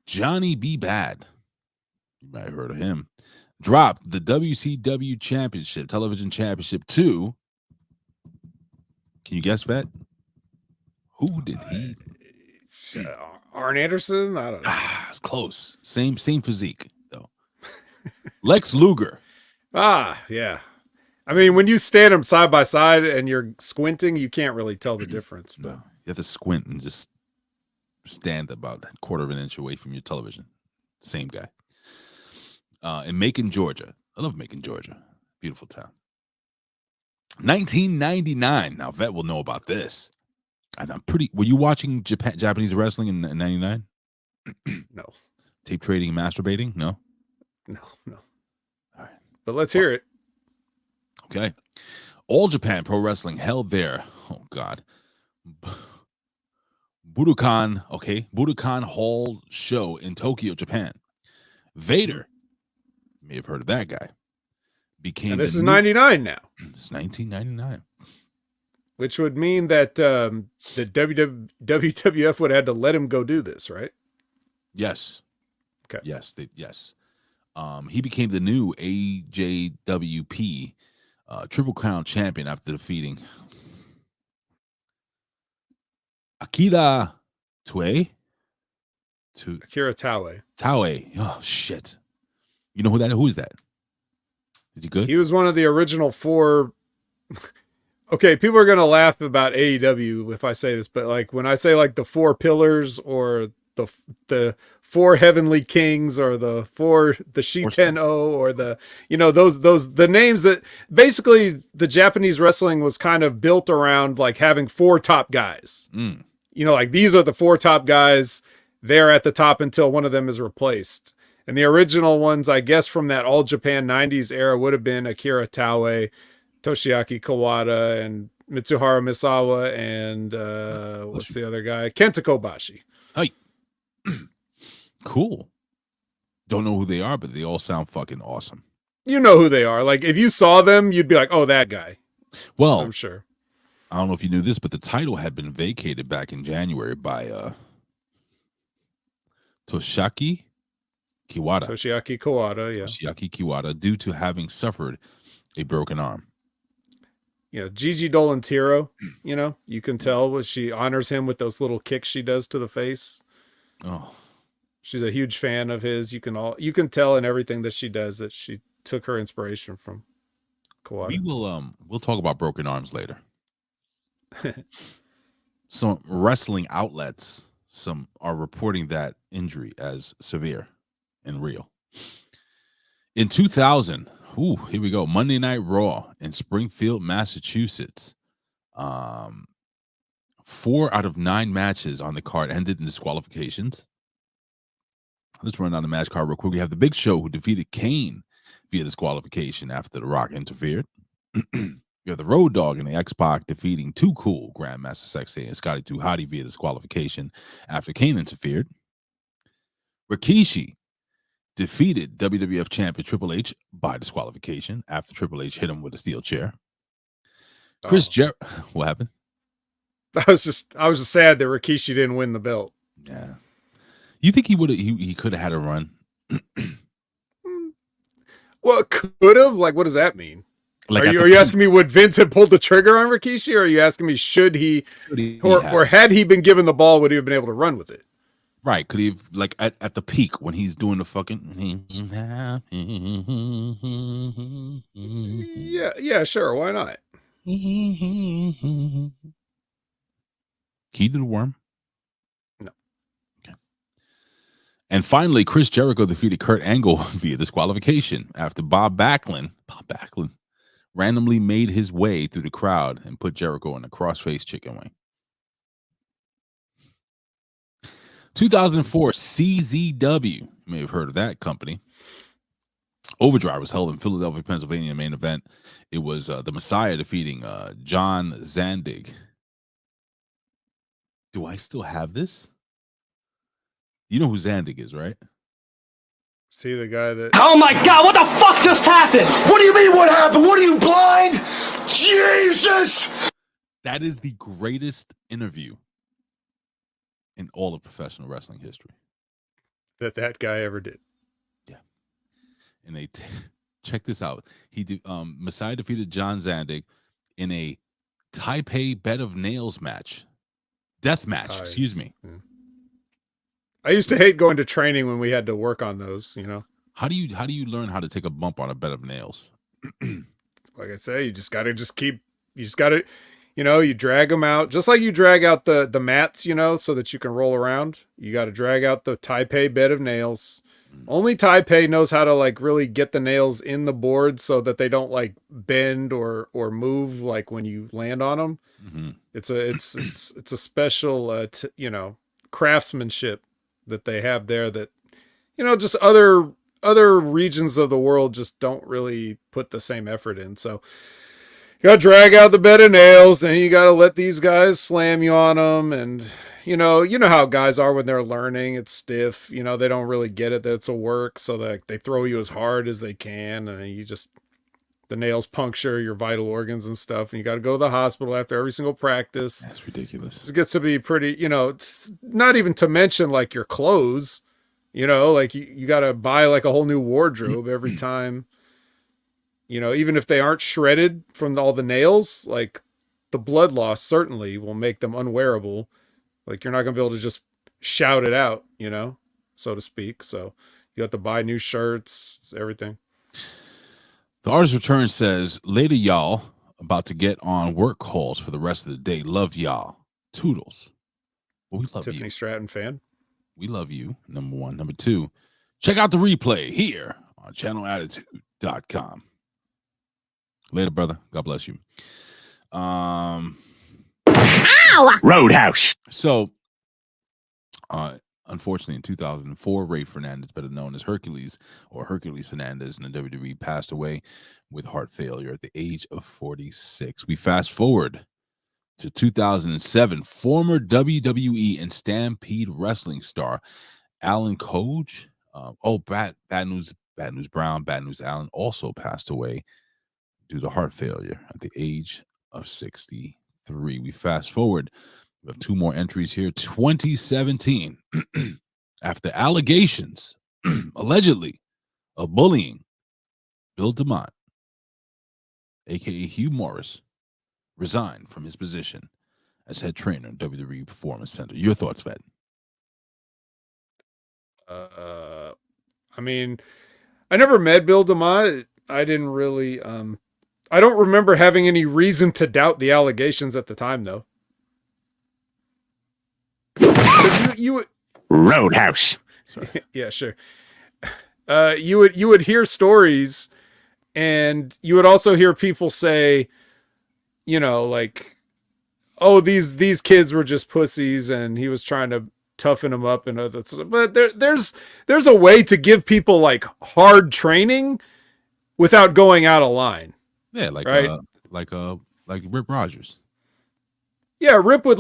Johnny B. Bad, you might have heard of him, dropped the WCW Championship, Television Championship to, can you guess, Vet? Who did he? Arn Anderson? I don't know. It's close. Same physique, though. Lex Luger. Yeah. I mean, when you stand them side by side and you're squinting, you can't really tell the difference. But no, you have to squint and just stand about a quarter of an inch away from your television. Same guy. In Macon, Georgia. I love Macon, Georgia. Beautiful town. 1999. Now, Vet will know about this. And were you watching Japanese wrestling in 99? No. Tape trading and masturbating? No? No. All right. But let's hear it. Okay. All Japan Pro Wrestling held their, Budokan Hall show in Tokyo, Japan. Vader, you may have heard of that guy, And this is 99 now. It's 1999. Which would mean that the WWF would have had to let him go do this, right? Yes. Okay. Yes. Yes. He became the new AJWP Triple Crown champion after defeating Akira Taue. Akira Taue. Oh shit! You know who is that? Is he good? He was one of the original 4. Okay, people are gonna laugh about AEW if I say this, but like when I say like the 4 pillars or the 4 heavenly kings or the Shiten-O or the the names that basically the Japanese wrestling was kind of built around like having 4 top guys. Like these are the 4 top guys. they're at the top until one of them is replaced. And the original ones, I guess, from that All Japan 90s era would have been Akira Taue, Toshiaki Kawada, and Mitsuharu Misawa, and what's the other guy? Kenta Kobashi. Hey. Cool. Don't know who they are, but they all sound fucking awesome. You know who they are. Like, if you saw them, you'd be like, oh, that guy. Well, I'm sure. I don't know if you knew this, but the title had been vacated back in January by Toshiaki Kawada. Toshiaki Kawada, yeah. Toshiaki Kawada, due to having suffered a broken arm. You know, Gigi Dolantiro, you know, you can tell what she honors him with those little kicks she does to the face. Oh. She's a huge fan of his. You can tell in everything that she does that she took her inspiration from Kawada. We'll talk about broken arms later. Some wrestling outlets are reporting that injury as severe and real. In 2000, here we go. Monday Night Raw in Springfield, Massachusetts. 4 out of 9 matches on the card ended in disqualifications. Let's run down the match card real quick. We have the Big Show, who defeated Kane via disqualification after The Rock interfered. You have the Road Dogg and the X-Pac defeating Too Cool, Grandmaster Sexay, and Scotty 2 Hotty via disqualification after Kane interfered. Rikishi defeated WWF champion Triple H by disqualification after Triple H hit him with a steel chair. What happened? I was just sad that Rikishi didn't win the belt. Yeah. You think he could have had a run? Well, could have? Like, what does that mean? Like, are you asking me would Vince have pulled the trigger on Rikishi, or are you asking me should he or had he been given the ball, would he have been able to run with it? Right. Could he have, like, at the peak when he's doing the fucking Yeah, sure, why not? Can you do the worm? No. Okay. And finally, Chris Jericho defeated Kurt Angle via disqualification after Bob Backlund randomly made his way through the crowd and put Jericho in a crossface chicken wing. 2004 CZW, you may have heard of that company. Overdrive was held in Philadelphia, Pennsylvania. Main event. It was the Messiah defeating John Zandig. Do I still have this? You know who Zandig is, right? See the guy that... Oh my God, what the fuck just happened? What do you mean what happened? What are you, blind? Jesus! That is the greatest interview in all of professional wrestling history. That guy ever did. Yeah. And they check this out. Messiah defeated John Zandig in a Taipei bed of nails match. Death match, excuse me. Yeah. I used to hate going to training when we had to work on those, you know. How do you learn how to take a bump on a bed of nails? Like I say, you drag them out, just like you drag out the mats, you know, so that you can roll around. You got to drag out the Taipei bed of nails. Only Taipei knows how to like really get the nails in the board so that they don't like bend or move like when you land on them. Mm-hmm. It's a special craftsmanship that they have there that, you know, just other regions of the world just don't really put the same effort in. So you gotta drag out the bed of nails and you gotta let these guys slam you on them. And you know how guys are when they're learning. It's stiff, you know, they don't really get it that it's a work, so that they throw you as hard as they can, and the nails puncture your vital organs and stuff, and you got to go to the hospital after every single practice. That's ridiculous. It gets to be pretty, you know, not even to mention like your clothes, you know, like you got to buy like a whole new wardrobe every time, you know, even if they aren't shredded from all the nails, like the blood loss certainly will make them unwearable. Like you're not going to be able to just shout it out, you know, so to speak. So you have to buy new shirts, everything. The artist return says, later, y'all, about to get on work calls for the rest of the day. Love y'all. Toodles. Well, we love Tiffany you. Stratton fan. We love you, number one. Number two, check out the replay here on channelattitude.com. Later, brother. God bless you. Ow! Roadhouse. So, Unfortunately, in 2004, Ray Fernandez, better known as Hercules or Hercules Hernandez in the WWE, passed away with heart failure at the age of 46. We fast forward to 2007. Former WWE and Stampede Wrestling star Alan Coge, Bad News Brown, Bad News Allen, also passed away due to heart failure at the age of 63. We fast forward. We have 2 more entries here. 2017, after allegations, allegedly, of bullying, Bill DeMott, a.k.a. Hugh Morris, resigned from his position as head trainer in WWE Performance Center. Your thoughts, Fed? I mean, I never met Bill DeMott. I didn't really, I don't remember having any reason to doubt the allegations at the time, though. You Roadhouse. yeah, sure. You would hear stories, and you would also hear people say, you know, like, oh, these kids were just pussies, and he was trying to toughen them up and other stuff. But there's a way to give people like hard training without going out of line. Yeah, like right? like Rip Rogers. Yeah, Rip would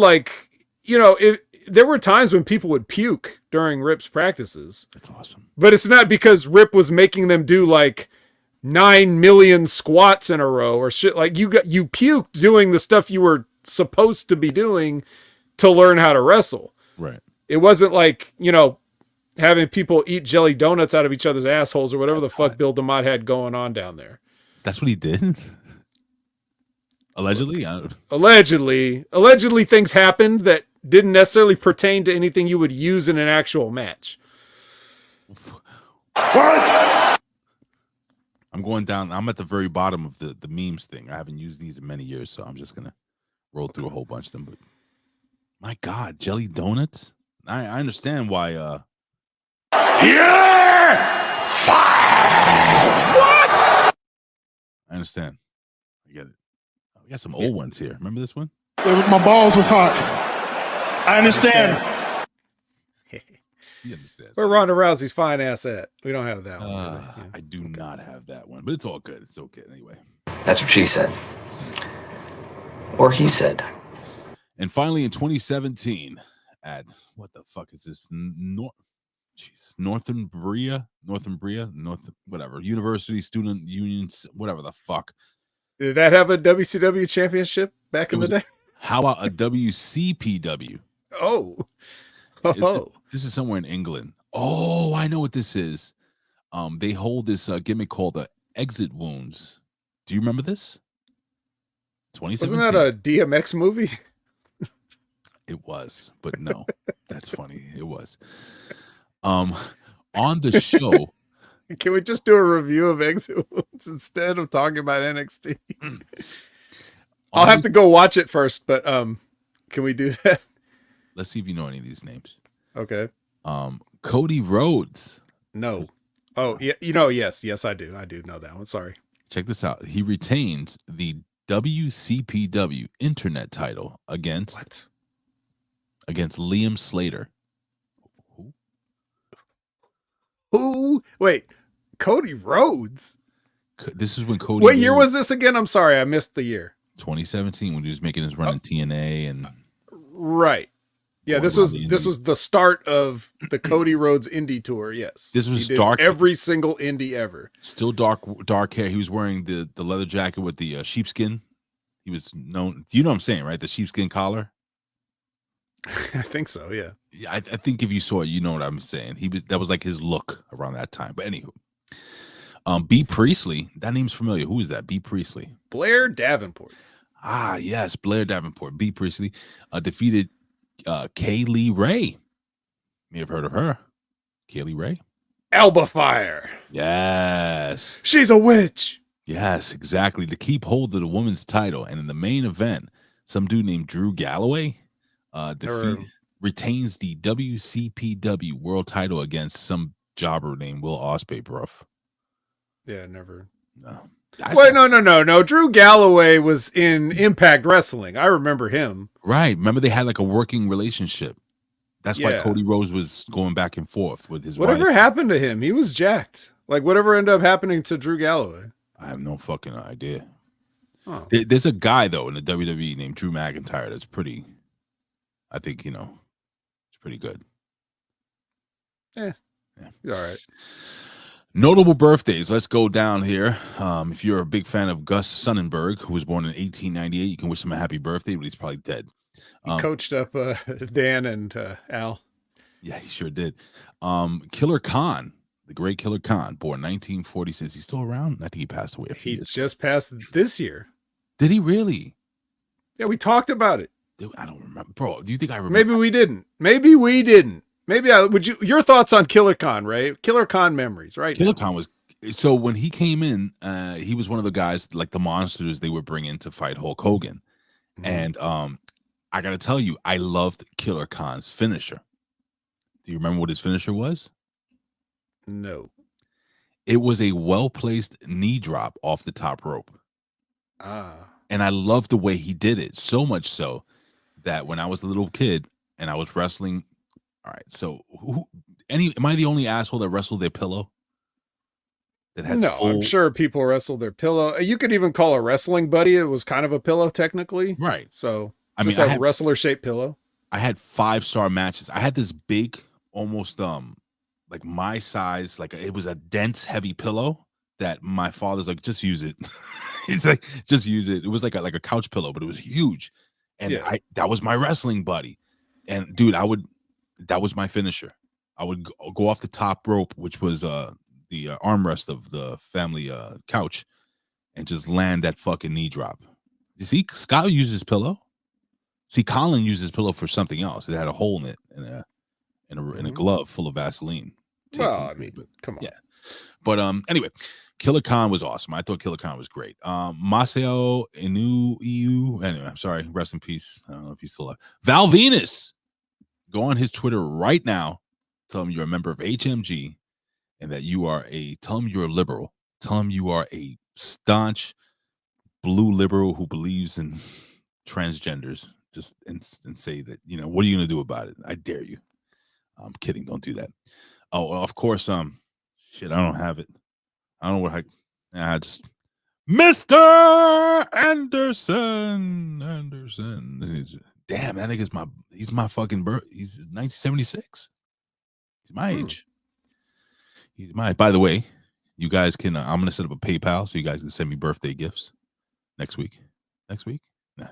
there were times when people would puke during Rip's practices. That's awesome. But it's not because Rip was making them do like 9 million squats in a row or shit. Like you puked doing the stuff you were supposed to be doing to learn how to wrestle. Right. It wasn't like, having people eat jelly donuts out of each other's assholes or whatever the fuck Bill DeMott had going on down there. That's what he did? Allegedly? Allegedly things happened that didn't necessarily pertain to anything you would use in an actual match. What? I'm going down. I'm at the very bottom of the memes thing. I haven't used these in many years, so I'm just going to roll through a whole bunch of them. But my God, jelly donuts? I understand why. Yeah! What? I understand. I get it. We got some old ones here. Remember this one? My balls was hot. I understand. He understands. Where Ronda Rousey's fine ass at? We don't have that one. I do not have that one, but it's all good. It's okay anyway. That's what she said. Or he said. And finally, in 2017, at what the fuck is this? Northumbria, whatever. University Student Unions, whatever the fuck. Did that have a WCW championship back in the day? How about a WCPW? Oh. This is somewhere in England. Oh, I know what this is. They hold this gimmick called the exit wounds. Do you remember this? 2017. Wasn't that a DMX movie? It was, but no. That's funny. It was. On the show. Can we just do a review of exit wounds instead of talking about NXT? I'll have to go watch it first, but can we do that? Let's see if you know any of these names. Okay. Cody Rhodes. No. Oh, yeah. Yes, I do. I do know that one. Sorry. Check this out. He retains the WCPW Internet title against Liam Slater. Who? Wait, Cody Rhodes. This is when Cody. What year was this again? I'm sorry, I missed the year. 2017, when he was making his run in TNA and. Right. Yeah, this was the start of the Cody Rhodes indie tour. Yes, this was dark. Every single indie ever. Still dark hair. He was wearing the leather jacket with the sheepskin. He was known. You know what I'm saying, right? The sheepskin collar. I think so. Yeah. Yeah, I think if you saw it, you know what I'm saying. That was like his look around that time. But anywho, B. Priestley. That name's familiar. Who is that? B. Priestley. Blair Davenport. Ah, yes, Blair Davenport. B. Priestley defeated Kaylee Ray. May have heard of her. Kaylee Ray. Alba Fire. Yes. She's a witch. Yes, exactly. To keep hold of the women's title. And in the main event, some dude named Drew Galloway retains the WCPW world title against some jobber named Will Ospreay, bruv. Yeah, never. No. Wait, no. Drew Galloway was in Impact Wrestling. I remember him. Right. Remember they had like a working relationship. That's why Cody Rhodes was going back and forth with his Whatever wife. happened to him? He was jacked. Like, whatever ended up happening to Drew Galloway? I have no fucking idea. Oh. There's a guy, though, in the WWE named Drew McIntyre that's pretty, I think, it's pretty good. Yeah. All right. Notable birthdays. Let's go down here. If you're a big fan of Gus Sonnenberg, who was born in 1898, you can wish him a happy birthday, but he's probably dead. He coached up Dan and Al. Yeah, he sure did. Killer Khan, the great Killer Khan, born 1946. He's still around? I think he passed away a few years. He just passed this year. Did he really? Yeah, we talked about it. Dude, I don't remember. Bro, do you think I remember? Maybe we didn't. Maybe your thoughts on Killer Khan, right? Killer Khan memories, right? Killer Khan was, so when he came in, he was one of the guys, like the monsters they would bring in to fight Hulk Hogan. And I got to tell you, I loved Killer Khan's finisher. Do you remember what his finisher was? No. It was a well-placed knee drop off the top rope. And I loved the way he did it, so much so that when I was a little kid and I was wrestling, all right, so am I the only asshole that wrestled their pillow? I'm sure people wrestled their pillow. You could even call a wrestling buddy. It was kind of a pillow technically. Right. So I just mean, a wrestler-shaped pillow. I had 5-star matches. I had this big, almost like my size, like it was a dense, heavy pillow that my father's like, just use it. He's like, just use it. It was like a couch pillow, but it was huge. And that was my wrestling buddy. And dude, that was my finisher. I would go off the top rope, which was the armrest of the family couch, and just land that fucking knee drop. You see, Scott used his pillow. See, Colin used his pillow for something else. It had a hole in it in a glove full of Vaseline. Well, I mean, come on. Yeah. But anyway, Killer Khan was awesome. I thought Killer Khan was great. Masao Inu. Anyway, I'm sorry. Rest in peace. I don't know if he's still alive. Val Venus. Go on his Twitter right now. Tell him you're a member of HMG and that tell him you're a liberal. Tell him you are a staunch blue liberal who believes in transgenders. Just and say that, what are you going to do about it? I dare you. I'm kidding. Don't do that. Oh, of course. Shit, I don't have it. I don't know what I just Mr. Anderson. Damn, that nigga's he's my fucking birth. He's 1976. He's my age. He's my. By the way, you guys can. I'm gonna set up a PayPal so you guys can send me birthday gifts next week. Nah.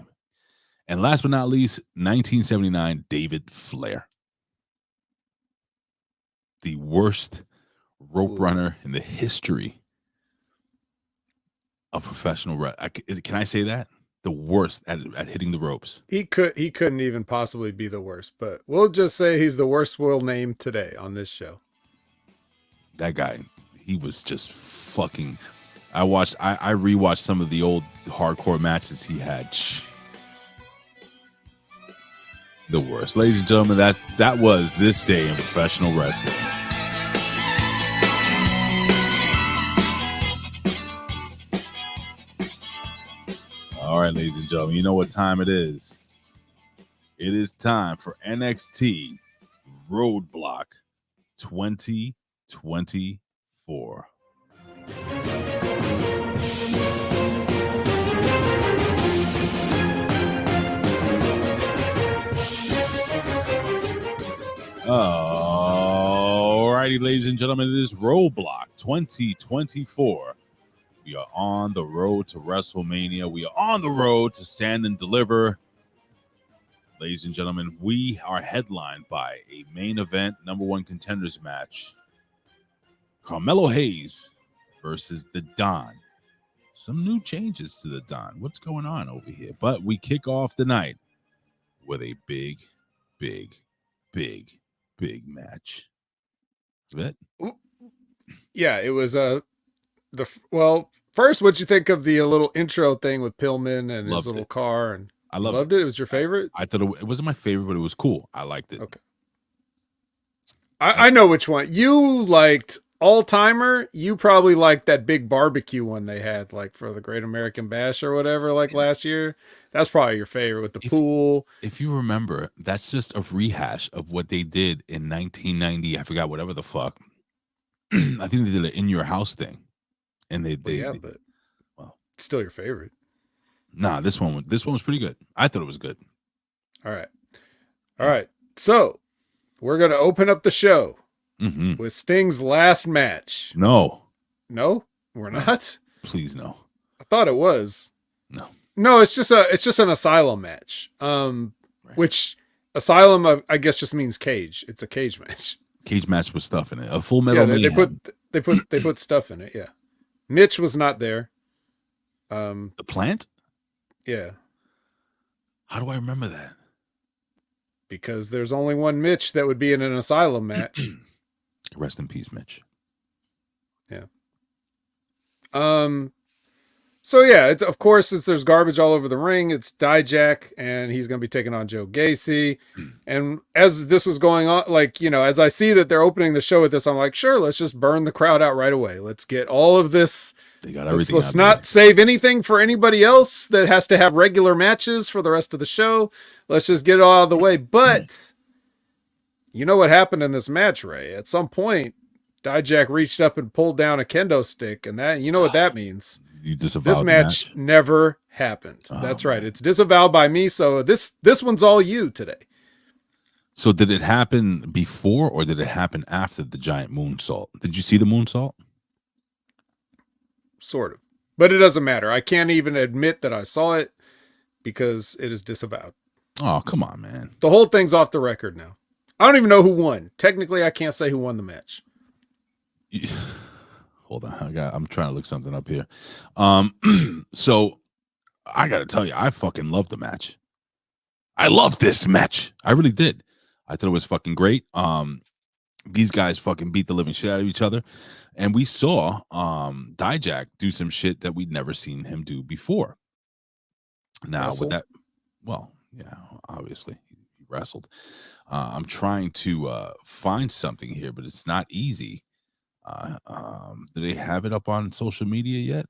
And last but not least, 1979, David Flair, the worst rope runner in the history of professional wrestling. Can I say that? The worst at hitting the ropes. He couldn't even possibly be the worst, but we'll just say he's the worst we'll name today on this show. That guy, he was just fucking. I rewatched some of the old hardcore matches he had. The worst. Ladies and gentlemen, that was this day in professional wrestling. All right, ladies and gentlemen, you know what time it is. It is time for NXT Roadblock 2024. All righty, ladies and gentlemen, it is Roadblock 2024. We are on the road to WrestleMania. We are on the road to Stand and Deliver. Ladies and gentlemen, we are headlined by a main event number one contenders match. Carmelo Hayes versus the Don. Some new changes to the Don. What's going on over here? But we kick off the night with a big match. Is it? Yeah, it was first, what'd you think of the little intro thing with Pillman and his little car? And I loved it. It was your favorite? I thought it wasn't my favorite, but it was cool. I liked it. Okay. I know which one. You liked all-timer, you probably like that big barbecue one they had, like for the Great American Bash or whatever, like last year. That's probably your favorite with the pool. If you remember, that's just a rehash of what they did in 1990. I forgot whatever the fuck. I think they did an in your house thing, and they but well, it's still your favorite. Nah, this one was pretty good. I thought it was good. All right. So we're gonna open up the show with Sting's last match. No, we're not. Please no. I thought it was. No, it's just an Asylum match. Which Asylum I guess just means cage. It's a cage match. Cage match with stuff in it. A Full Metal Mayhem. They put stuff in it. Yeah, Mitch was not there. The Plant. Yeah. How do I remember that? Because there's only one Mitch that would be in an Asylum match. Rest in peace, Mitch. Yeah. So yeah, it's of course, since there's garbage all over the ring, it's Dijak, and he's going to be taking on Joe Gacy. And as this was going on, like, you know, as I see that they're opening the show with this, I'm like, sure, let's just burn the crowd out right away. Let's get all of this. They got everything. Let's not save anything for anybody else that has to have regular matches for the rest of the show. Let's just get it all out of the way. But you know what happened in this match, Ray? At some point, Dijak reached up and pulled down a kendo stick, and that, you know what that means. You disavowed this match never happened. That's right. It's disavowed by me. So this one's all you today. So did it happen before or did it happen after the giant moonsault? Did you see the moonsault? Sort of. But it doesn't matter. I can't even admit that I saw it because it is disavowed. Oh, come on, man. The whole thing's off the record now. I don't even know who won. Technically, I can't say who won the match. Hold on, I'm trying to look something up here. So I gotta tell you, I fucking loved the match. I loved this match. I really did. I thought it was fucking great. These guys fucking beat the living shit out of each other, and we saw Dijak do some shit that we'd never seen him do before. Now with that, well, yeah, obviously he wrestled. I'm trying to find something here, but it's not easy. Do they have it up on social media yet?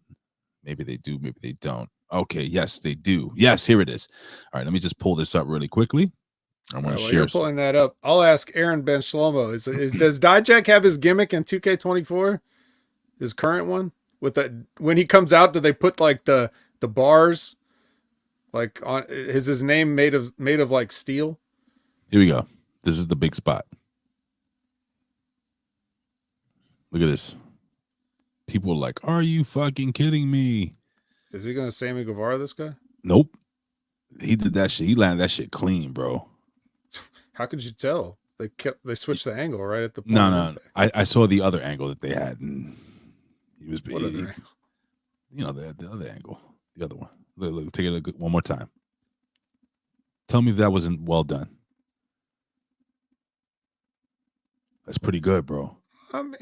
Maybe they do, maybe they don't. Okay, yes, they do. Yes, here it is. All right, let me just pull this up really quickly. I want to share. You're pulling that up. I'll ask Aaron Ben Shlomo. Does Dijak have his gimmick in 2K24? His current one? With the when he comes out, do they put like the bars like on? Is his name made of like steel? Here we go. This is the big spot. Look at this. People are like, are you fucking kidding me? Is he going to Sammy Guevara, this guy? Nope. He did that shit. He landed that shit clean, bro. How could you tell? They switched the angle right at the point. No. I saw the other angle that they had, and he was what other angle? You know, the other angle. The other one. Look, take it one more time. Tell me if that wasn't well done. That's pretty good, bro. I mean,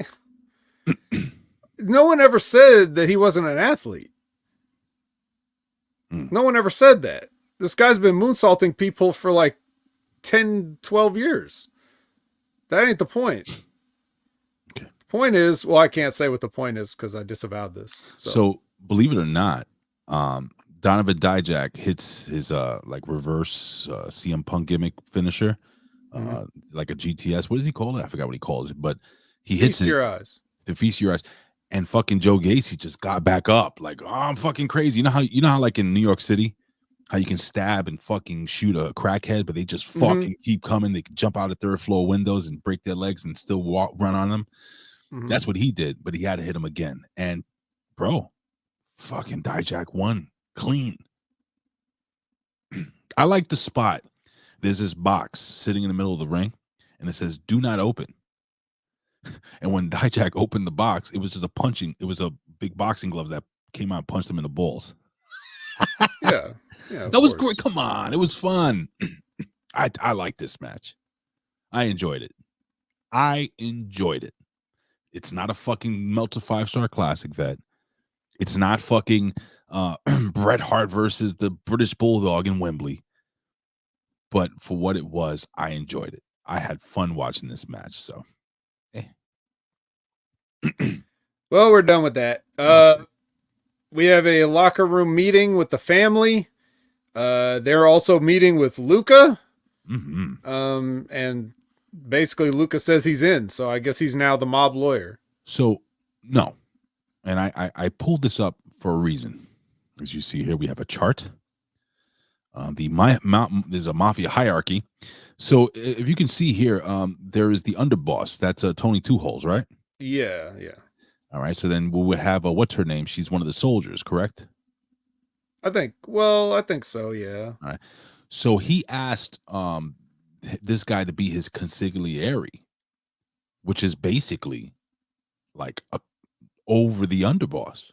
no one ever said that he wasn't an athlete. No one ever said that. This guy's been moonsaulting people for like 10, 12 years. That ain't the point. Okay. The point is, well, I can't say what the point is because I disavowed this. So believe it or not, Donovan Dijak hits his like reverse CM Punk gimmick finisher, like a GTS. What does he call it? I forgot what he calls it, but he hits it. Your eyes. To feast your eyes. And fucking Joe Gacy just got back up like, oh, I'm fucking crazy. You know how like in New York City, how you can stab and fucking shoot a crackhead, but they just fucking keep coming. They can jump out of third floor windows and break their legs and still run on them. That's what he did, but he had to hit him again. And bro, fucking Dijak won clean. I like the spot. There's this box sitting in the middle of the ring, and it says, "Do not open." And when Dijak opened the box, it was just it was a big boxing glove that came out and punched him in the balls. Yeah. That was great. Come on. It was fun. I like this match. I enjoyed it. It's not a fucking melt to 5-star classic, vet. It's not fucking Bret Hart versus the British Bulldog in Wembley. But for what it was, I enjoyed it. I had fun watching this match, so Well, we're done with that. We have a locker room meeting with the family. They're also meeting with Luca. And basically Luca says he's in, so I guess he's now the mob lawyer. So no. And I pulled this up for a reason. As you see here, we have a chart. There's a mafia hierarchy. So if you can see here, there is the underboss. That's Tony Two Holes, right? Yeah. All right. So then we would have what's her name? She's one of the soldiers, correct? I think so. Yeah. All right. So he asked this guy to be his consigliere, which is basically like over the underboss.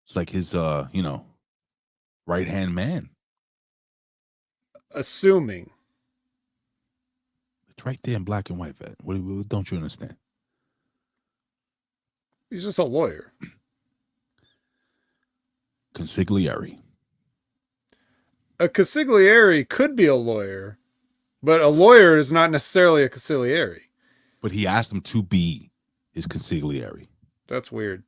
It's like his right hand man. Assuming it's right there in black and white. Vet. What don't you understand? He's just a lawyer. Consigliere. A consigliere could be a lawyer, but a lawyer is not necessarily a consigliere. But he asked him to be his consigliere. That's weird.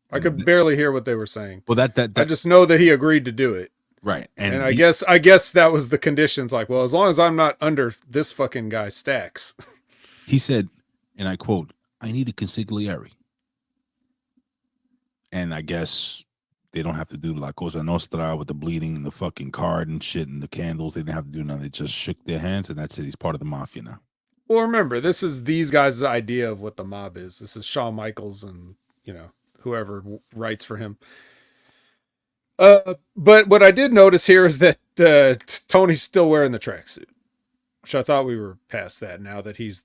I could barely hear what they were saying. Well, that I just know that he agreed to do it. Right. And I guess that was the conditions. Like, well, as long as I'm not under this fucking guy's stacks. He said, and I quote, "I need a consigliere." And I guess they don't have to do La Cosa Nostra with the bleeding and the fucking card and shit and the candles. They didn't have to do nothing. They just shook their hands and that's it. He's part of the mafia now. Well, remember, this is these guys' idea of what the mob is. This is Shawn Michaels and, whoever writes for him. But what I did notice here is that Tony's still wearing the tracksuit, which I thought we were past that now that he's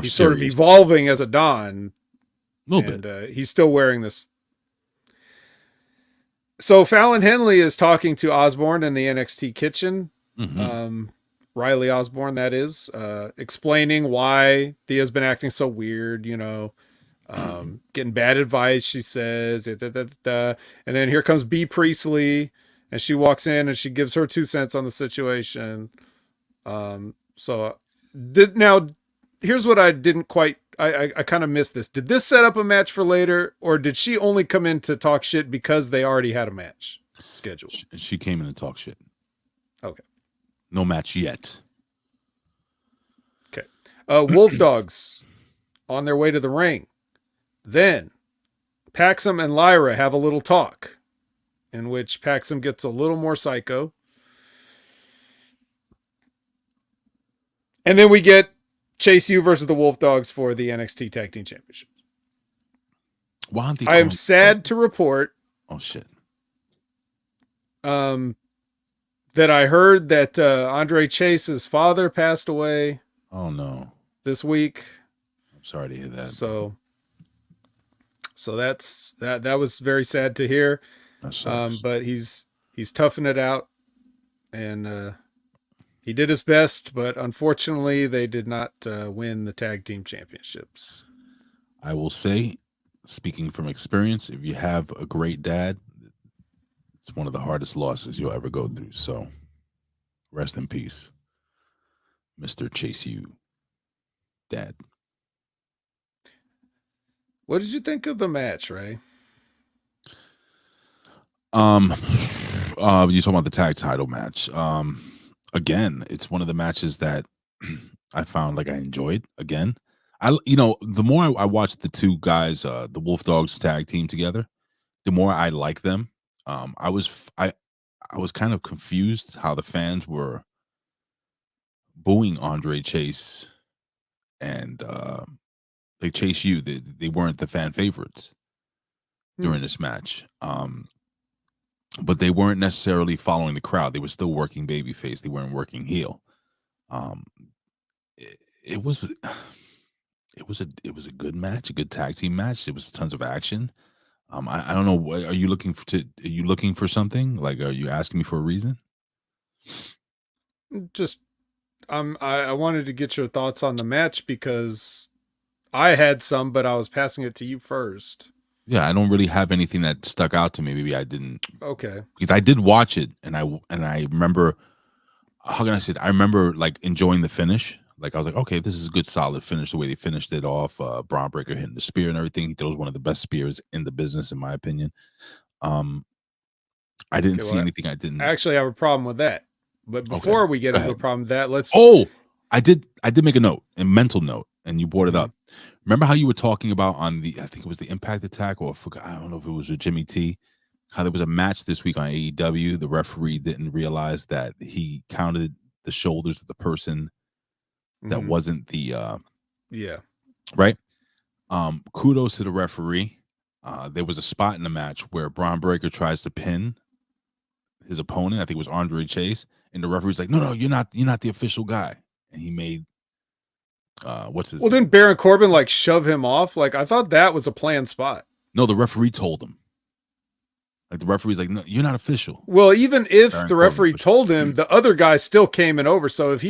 sort of evolving as a Don. A little bit. He's still wearing this. So Fallon Henley is talking to Osborne in the NXT kitchen. Mm-hmm. Riley Osborne, that is, explaining why Thea's been acting so weird, getting bad advice, she says. And then here comes B. Priestley, and she walks in and she gives her 2 cents on the situation. Now, here's what I didn't quite, I kind of missed this. Did this set up a match for later, or did she only come in to talk shit because they already had a match scheduled? She came in to talk shit. Okay. No match yet. Okay. Wolf Dogs on their way to the ring. Then Paxum and Lyra have a little talk in which Paxum gets a little more psycho. And then we get Chase U versus the Wolf Dogs for the NXT Tag Team Championship. I am sad to report. Oh, shit. That I heard that Andre Chase's father passed away. Oh no! This week. I'm sorry to hear that. So that was very sad to hear. But he's toughing it out, and he did his best. But unfortunately, they did not win the tag team championships. I will say, speaking from experience, if you have a great dad, it's one of the hardest losses you'll ever go through. So rest in peace, Mr. Chase U, Dad. What did you think of the match, Ray? You talking about the tag title match. Again, it's one of the matches that I found like I enjoyed again. The more I watched the two guys, the Wolf Dogs tag team together, the more I like them. I was kind of confused how the fans were booing Andre Chase and they Chase U. They weren't the fan favorites during this match. But they weren't necessarily following the crowd. They were still working babyface. They weren't working heel. It was a good match, a good tag team match. There was tons of action. I don't know. Are you looking for something? Like, are you asking me for a reason? Just, I wanted to get your thoughts on the match because I had some, but I was passing it to you first. Yeah, I don't really have anything that stuck out to me. Maybe I didn't. Okay. Because I did watch it, and I remember. How can I say it? I remember like enjoying the finish, Like I was like, okay, this is a good solid finish. The way they finished it off, Braun Breaker hitting the spear and everything. He throws one of the best spears in the business, in my opinion. I didn't see anything. I didn't. I actually have a problem with that. But before we get into the problem with that, let's. Oh, I did make a note, a mental note, and you brought it up. Remember how you were talking about on the, I think it was the Impact Attack, or I don't know if it was with Jimmy T, how there was a match this week on AEW. The referee didn't realize that he counted the shoulders of the person that wasn't the right. Kudos to the referee. There was a spot in the match where Braun Breaker tries to pin his opponent. I think it was Andre Chase, and the referee's like, "No, you're not the official guy." And he made what's his name? Didn't Baron Corbin like shove him off? Like I thought that was a planned spot. No, the referee told him. Like the referee's like, "No, you're not official." Well, even if Baron the referee Corbin told him, the other guy still came in over. So if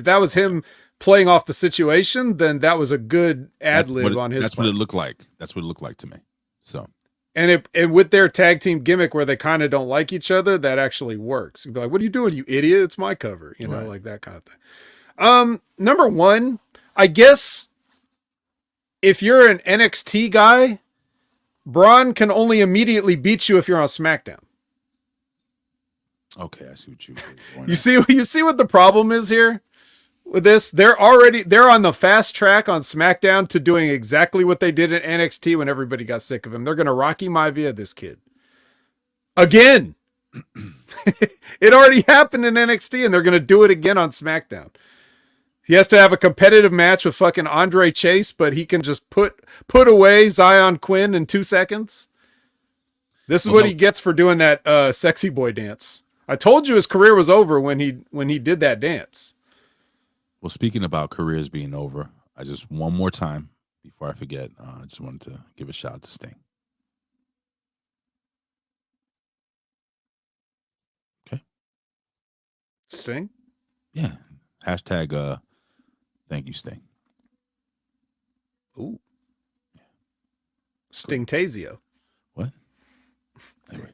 that was him playing off the situation, then that was a good ad lib on his. That's part. what it looked like. That's what it looked like to me. So. And with their tag team gimmick where they kind of don't like each other, that actually works. You'd be like, "What are you doing, you idiot? It's my cover," Right. like that kind of thing. Number one, I guess if you're an NXT guy, Braun can only immediately beat you if you're on SmackDown. Okay, I see what you. You see what the problem is here with this? They're on the fast track on SmackDown to doing exactly what they did at NXT when everybody got sick of him. They're going to Rocky Maivia this kid again. It already happened in NXT, and they're going to do it again on SmackDown. He has to have a competitive match with fucking Andre Chase, but he can just put away Zion Quinn in 2 seconds. This is what he gets for doing that sexy boy dance. I told you his career was over when he did that dance. Well, speaking about careers being over, I just one more time before I forget, I just wanted to give a shout out to Sting. Okay. Sting? Yeah. Hashtag thank you, Sting. Ooh. Stingtazio. What? Anyway.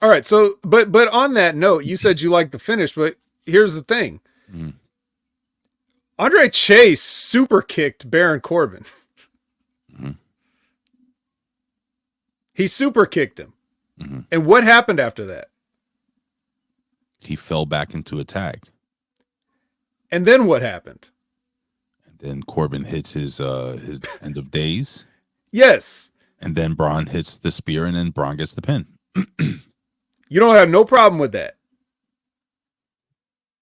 All right, so but on that note, you said you liked the finish, but here's the thing. Andre Chase super kicked Baron Corbin. He super kicked him. And what happened after that? He fell back into a tag. And then what happened? And then Corbin hits his end of days. Yes. And then Braun hits the spear, and then Braun gets the pin. You don't have no problem with that.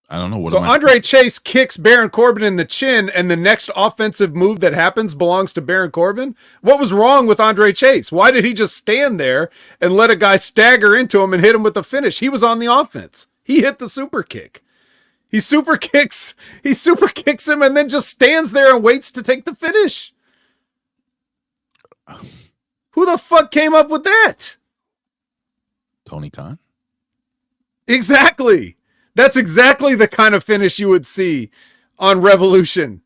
I don't know what. So Andre Chase kicks Baron Corbin in the chin, and the next offensive move that happens belongs to Baron Corbin. What was wrong with Andre Chase? Why did he just stand there and let a guy stagger into him and hit him with the finish? He was on the offense. He hit the super kick. He super kicks him and then just stands there and waits to take the finish. Who the fuck came up with that? Tony Khan? Exactly. That's exactly the kind of finish you would see on Revolution.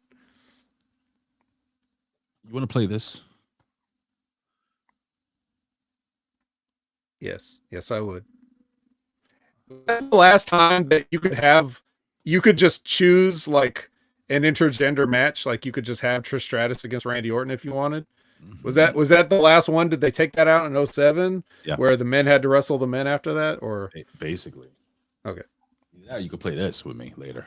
You want to play this? Yes. Yes, I would. That's the last time that you could just choose like an intergender match. Like you could just have Trish Stratus against Randy Orton if you wanted. Was that the last one? Did they take that out in 2007? Yeah. Where the men had to wrestle the men after that? Or basically. Okay. Yeah, you could play this with me later.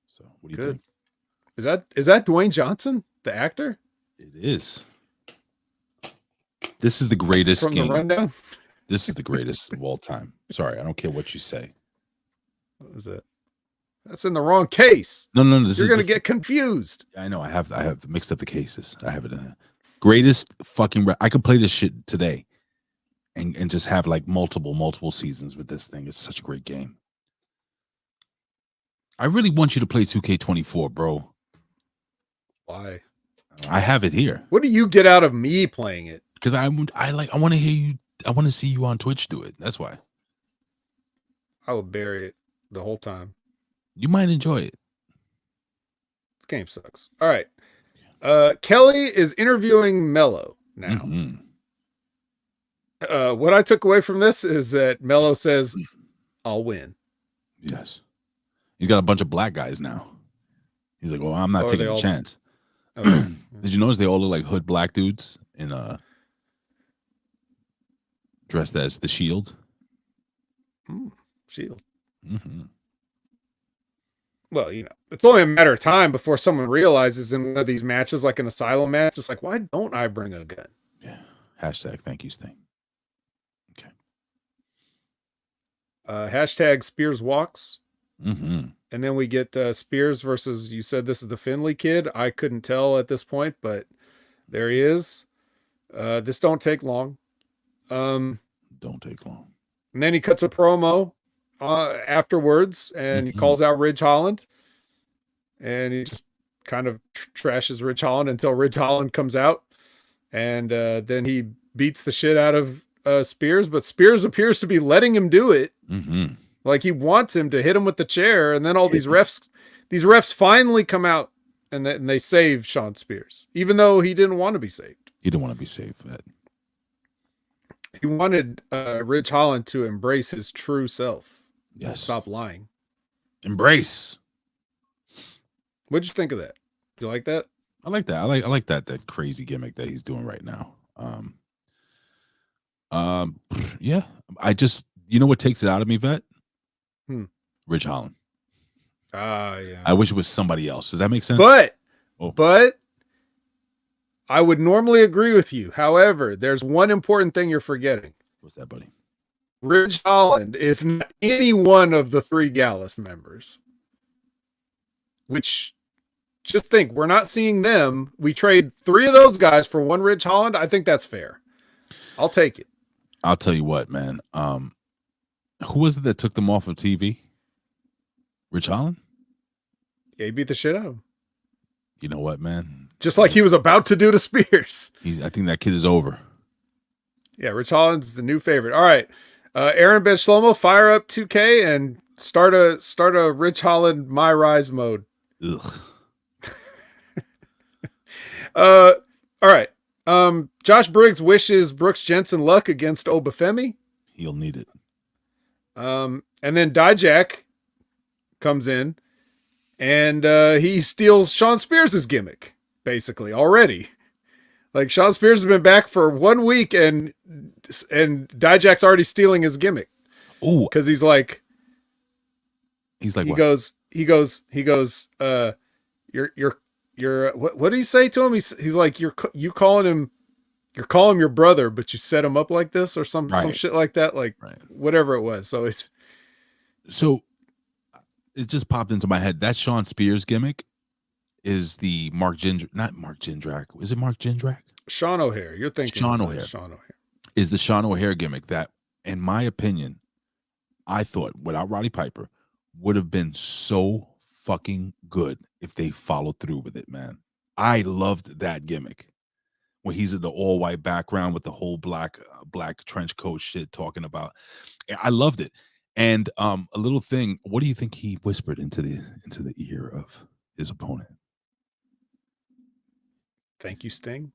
So what do you think? Is that Dwayne Johnson, the actor? It is. This is the greatest From game. the rundown? This is the greatest of all time. Sorry, I don't care what you say. What is it? That's in the wrong case. No. You're gonna get confused. I know. I have mixed up the cases. I have it in there. Greatest fucking. I could play this shit today, and just have like multiple seasons with this thing. It's such a great game. I really want you to play 2K24, bro. Why? I have it here. What do you get out of me playing it? Because I want to hear you. I want to see you on Twitch do it. That's why. I will bury it the whole time. You might enjoy it. This game sucks. All right. Kelly is interviewing Mello now. What I took away from this is that Mello says, I'll win. Yes. He's got a bunch of black guys now. He's like, well, I'm not taking a chance. Okay. Did you notice they all look like hood black dudes in dressed as the Shield? Shield. Mm-hmm. Well, it's only a matter of time before someone realizes in one of these matches, like an Asylum match, it's like, why don't I bring a gun? Yeah. Hashtag thank you, Sting. Okay. Hashtag Spears walks. Mm-hmm. And then we get Spears versus, you said this is the Finley kid. I couldn't tell at this point, but there he is. This don't take long. Don't take long. And then he cuts a promo afterwards, and he calls out Ridge Holland. And he just kind of trashes Ridge Holland until Ridge Holland comes out. And then he beats the shit out of Spears, but Spears appears to be letting him do it. Mm-hmm. Like he wants him to hit him with the chair, and then all these refs finally come out and they save Sean Spears, even though he didn't want to be saved. He didn't want to be saved. He wanted Ridge Holland to embrace his true self. Yes. Stop lying. Embrace. What'd you think of that? You like that? I like that. I like that crazy gimmick that he's doing right now. Yeah. I just, you know what takes it out of me, Vet? Ridge Holland. Yeah. I wish it was somebody else. Does that make sense? But I would normally agree with you. However, there's one important thing you're forgetting. What's that, buddy? Ridge Holland is not any one of the 3 Gallus members. Which, just think, we're not seeing them. We trade 3 of those guys for 1 Ridge Holland. I think that's fair. I'll take it. I'll tell you what, man. Who was it that took them off of TV? Ridge Holland? Yeah, he beat the shit out of him. You know what, man? Just like he was about to do to Spears. I think that kid is over. Yeah, Ridge Holland's the new favorite. All right. Aaron Ben Shlomo, fire up 2K and start a Ridge Holland My Rise mode. Ugh. All right. Josh Briggs wishes Brooks Jensen luck against Obafemi. He'll need it. And then Dijak comes in and he steals Sean Spears' gimmick, basically, already. Like, Sean Spears has been back for 1 week and Dijak's already stealing his gimmick. Ooh. Because he goes, you're what did he say to him? He's like, you calling him your brother, but you set him up like this or some shit like that, like whatever it was. So it just popped into my head. That Sean Spears gimmick is the not Mark Jindrak. Is it Mark Jindrak? Sean O'Hare. You're thinking Sean O'Hare. Is the Sean O'Hare gimmick that, in my opinion, I thought without Roddy Piper would have been so fucking good if they followed through with it, man. I loved that gimmick when he's in the all white background with the whole black trench coat shit talking about. I loved it. And a little thing, what do you think he whispered into the ear of his opponent? Thank you, Sting.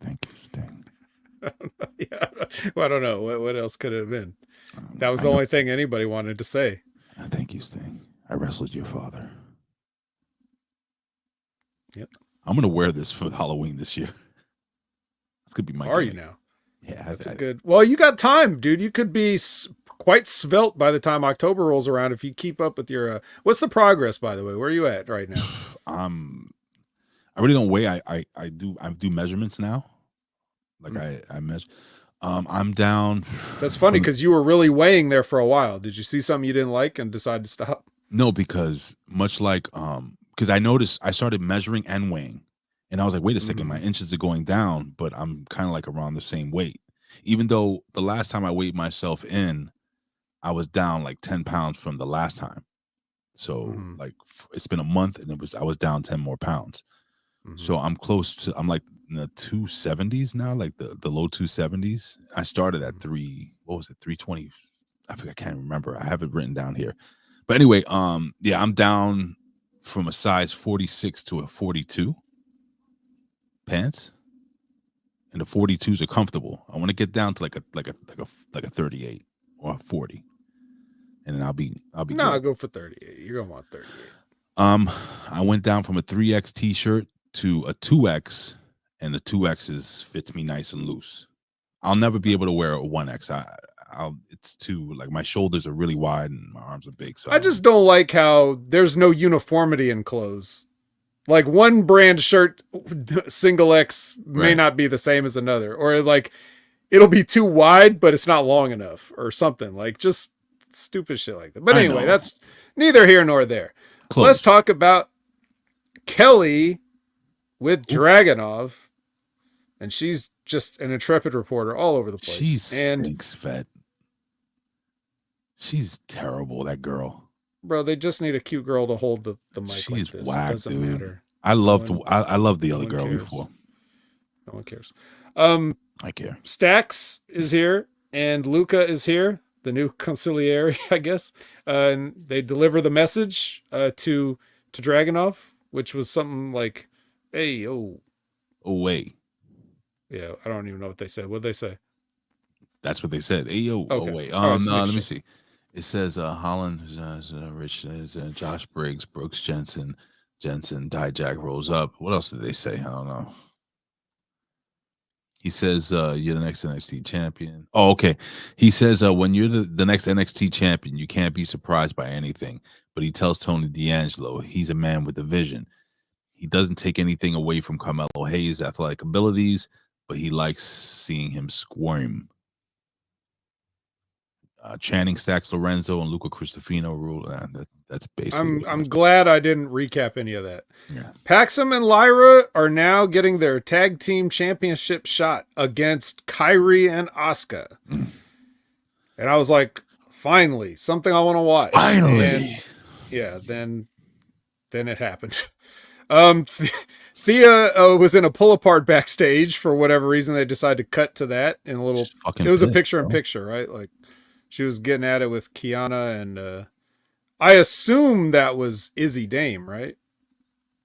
Thank you, Sting. Yeah, well, I don't know. What else could it have been? That was the only thing anybody wanted to say. Thank you, Sting. I wrestled your father. Yep. I'm gonna wear this for Halloween this year. This could be my. Are gimmick. you now? Yeah, that's a good. Well, you got time, dude. You could be quite svelte by the time October rolls around if you keep up with your. What's the progress, by the way? Where are you at right now? I really don't weigh. I do measurements now. Like I measure. I'm down. That's funny because you were really weighing there for a while. Did you see something you didn't like and decide to stop? No, because much like because I noticed I started measuring and weighing, and I was like, wait a second, my inches are going down, but I'm kind of like around the same weight. Even though the last time I weighed myself in, I was down like 10 pounds from the last time. So like it's been a month, and I was down 10 more pounds. So I'm close to, I'm like in the 270s now, like the low 270s. I started at 320. I think I can't remember. I have it written down here. But anyway, yeah, I'm down from a size 46 to a 42 pants. And the 42s are comfortable. I want to get down to like a 38 or a 40. and then I'll be No, good. I'll go for 38. You're gonna want 38. I went down from a 3X t-shirt to a 2X, and the 2X's fits me nice and loose. I'll never be able to wear a 1X. It's too, like, my shoulders are really wide and my arms are big. So I just don't like how there's no uniformity in clothes. Like one brand shirt, single X may not be the same as another, or like it'll be too wide, but it's not long enough or something, like just stupid shit like that. But anyway, that's neither here nor there. Close. Let's talk about Kelly with Dragunov, and she's just an intrepid reporter all over the place. She stinks, vet. She's terrible, that girl. Bro, they just need a cute girl to hold the mic. She's like this. whack, It doesn't dude. matter. I loved the other girl cares. before. No one cares. I care. Stax is here and Luca is here, the new conciliary, I guess. And they deliver the message to Dragunov, which was something like, "Hey, oh wait." Yeah, I don't even know what they said. What'd they say? That's what they said. Hey, yo, okay. Oh wait. Right, Let me see. It says Holland, Rich, Josh Briggs, Brooks Jensen, Dijak rolls up. What else did they say? I don't know. He says you're the next NXT champion. Oh, okay. He says when you're the next NXT champion, you can't be surprised by anything. But he tells Tony D'Angelo he's a man with a vision. He doesn't take anything away from Carmelo Hayes' athletic abilities, but he likes seeing him squirm. Channing Stax Lorenzo and Luca Cristofino rule. That's basically. I'm glad I didn't recap any of that. Yeah. Paxum and Lyra are now getting their tag team championship shot against Kyrie and Asuka. And I was like, finally, something I want to watch. Finally. And yeah, then it happened. Thea was in a pull apart backstage for whatever reason. They decided to cut to that in a little. It was a picture in picture, right? Like she was getting at it with Kiana, and I assume that was Izzy Dame, right?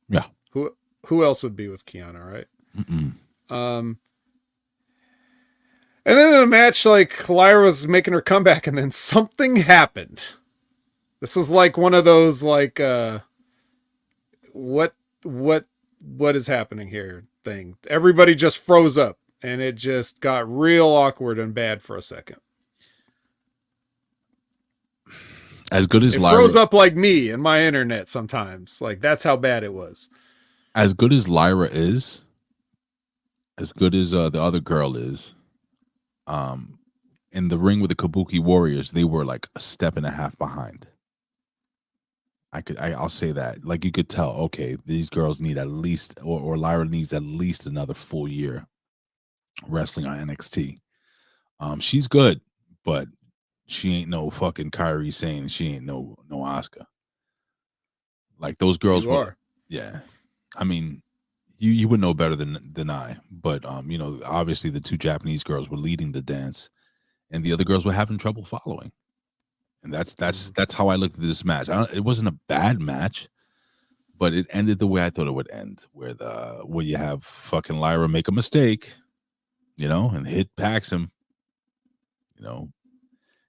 Yeah. Who else would be with Kiana, right? Mm-mm. And then in a match, like Lyra was making her comeback, and then something happened. This was like one of those like what is happening here thing. Everybody just froze up, and it just got real awkward and bad for a second. As good as it Lyra froze up like me and my internet sometimes. Like that's how bad it was. As good as Lyra is, as good as the other girl is, in the ring with the Kabuki Warriors, they were like a step and a half behind. I'll say that. Like you could tell, okay, these girls need at least, or Lyra needs at least another full year wrestling on NXT. She's good, but she ain't no fucking Kyrie saying she ain't no Asuka. Like those girls were. Yeah. I mean, you would know better than I, but you know, obviously the two Japanese girls were leading the dance and the other girls were having trouble following. And that's how I looked at this match. It wasn't a bad match, but it ended the way I thought it would end, where you have fucking Lyra make a mistake, you know, and hit Paxum.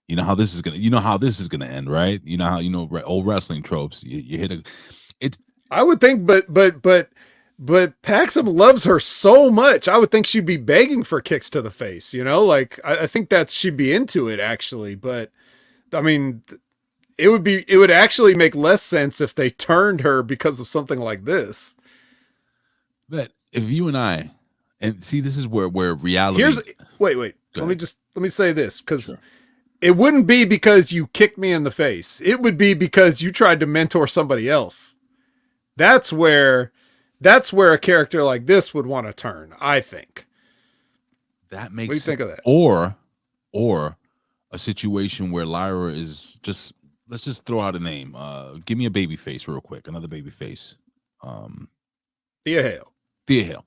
You know how this is gonna end, right? You know how old wrestling tropes. You hit it. I would think, but Paxum loves her so much. I would think she'd be begging for kicks to the face. You know, like I think that she'd be into it actually. But I mean, it would actually make less sense if they turned her because of something like this. But if you and see, this is where reality. Wait. Let me say this because. Sure. It wouldn't be because you kicked me in the face. It would be because you tried to mentor somebody else. That's where a character like this would want to turn, I think. That makes What do you think of that? Or a situation where Lyra is let's just throw out a name. Give me a baby face real quick. Another baby face. Thea Hale.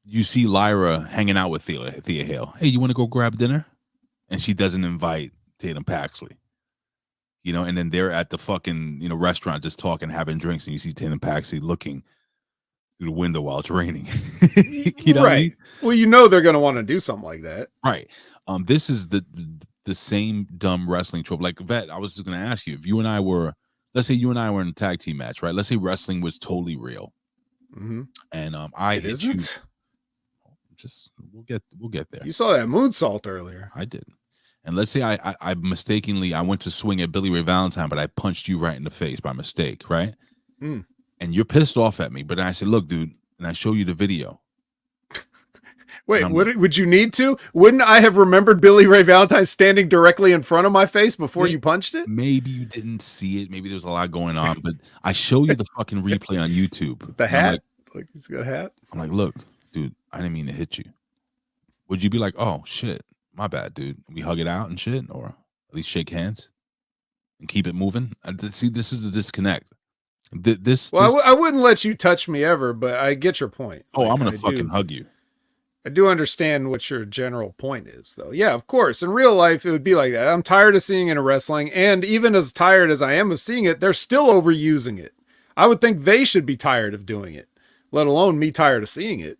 You see Lyra hanging out with Thea Hale. Hey, you want to go grab dinner? And she doesn't invite Tatum Paxley, you know, and then they're at the fucking, restaurant just talking, having drinks, and you see Tatum Paxley looking through the window while it's raining. You know right. What I mean? Well, they're going to want to do something like that. Right. This is the same dumb wrestling trope. Like, Vet, I was just going to ask you, if you and I were, let's say you and I were in a tag team match, right? Let's say wrestling was totally real. Mm-hmm. And I hit you. Just we'll get there. You saw that moonsault earlier. I did. And let's say I mistakenly I went to swing at Billy Ray Valentine, but I punched you right in the face by mistake, right? Mm. And you're pissed off at me, but I said, "Look, dude," and I show you the video. Wait, would you need to? Wouldn't I have remembered Billy Ray Valentine standing directly in front of my face before you punched it? Maybe you didn't see it. Maybe there was a lot going on, but I show you the fucking replay on YouTube. The hat? Like he's got a hat? I'm like, look, dude, I didn't mean to hit you. Would you be like, oh, shit, my bad, dude? We hug it out and shit, or at least shake hands and keep it moving? See, this is a disconnect. I wouldn't let you touch me ever, but I get your point. Oh, I'm going to fucking hug you. I do understand what your general point is, though. Yeah, of course. In real life, it would be like that. I'm tired of seeing it in wrestling, and even as tired as I am of seeing it, they're still overusing it. I would think they should be tired of doing it, let alone me tired of seeing it.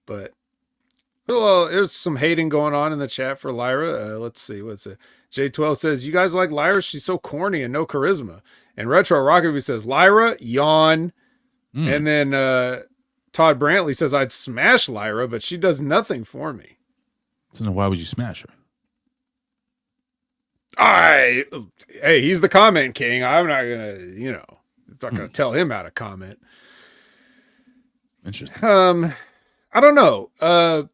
But, well, there's some hating going on in the chat for Lyra. Let's see, what's it? J12 says, you guys like Lyra? She's so corny and no charisma. And Retro Rocket says, Lyra, yawn. And then, Todd Brantley says, I'd smash Lyra, but she does nothing for me. So why would you smash her? Hey, he's the comment king. I'm not going to, I'm not going to tell him how to comment. Interesting. I don't know.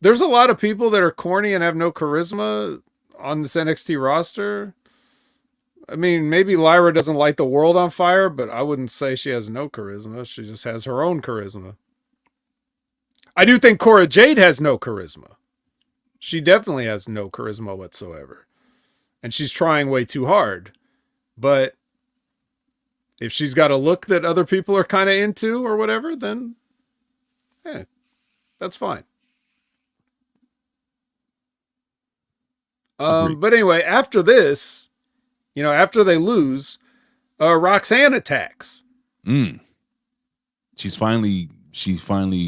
There's a lot of people that are corny and have no charisma on this NXT roster. I mean, maybe Lyra doesn't light the world on fire, but I wouldn't say she has no charisma. She just has her own charisma. I do think Cora Jade has no charisma. She definitely has no charisma whatsoever. And she's trying way too hard. But if she's got a look that other people are kind of into or whatever, then that's fine. But anyway, after this, after they lose, Roxanne attacks. She finally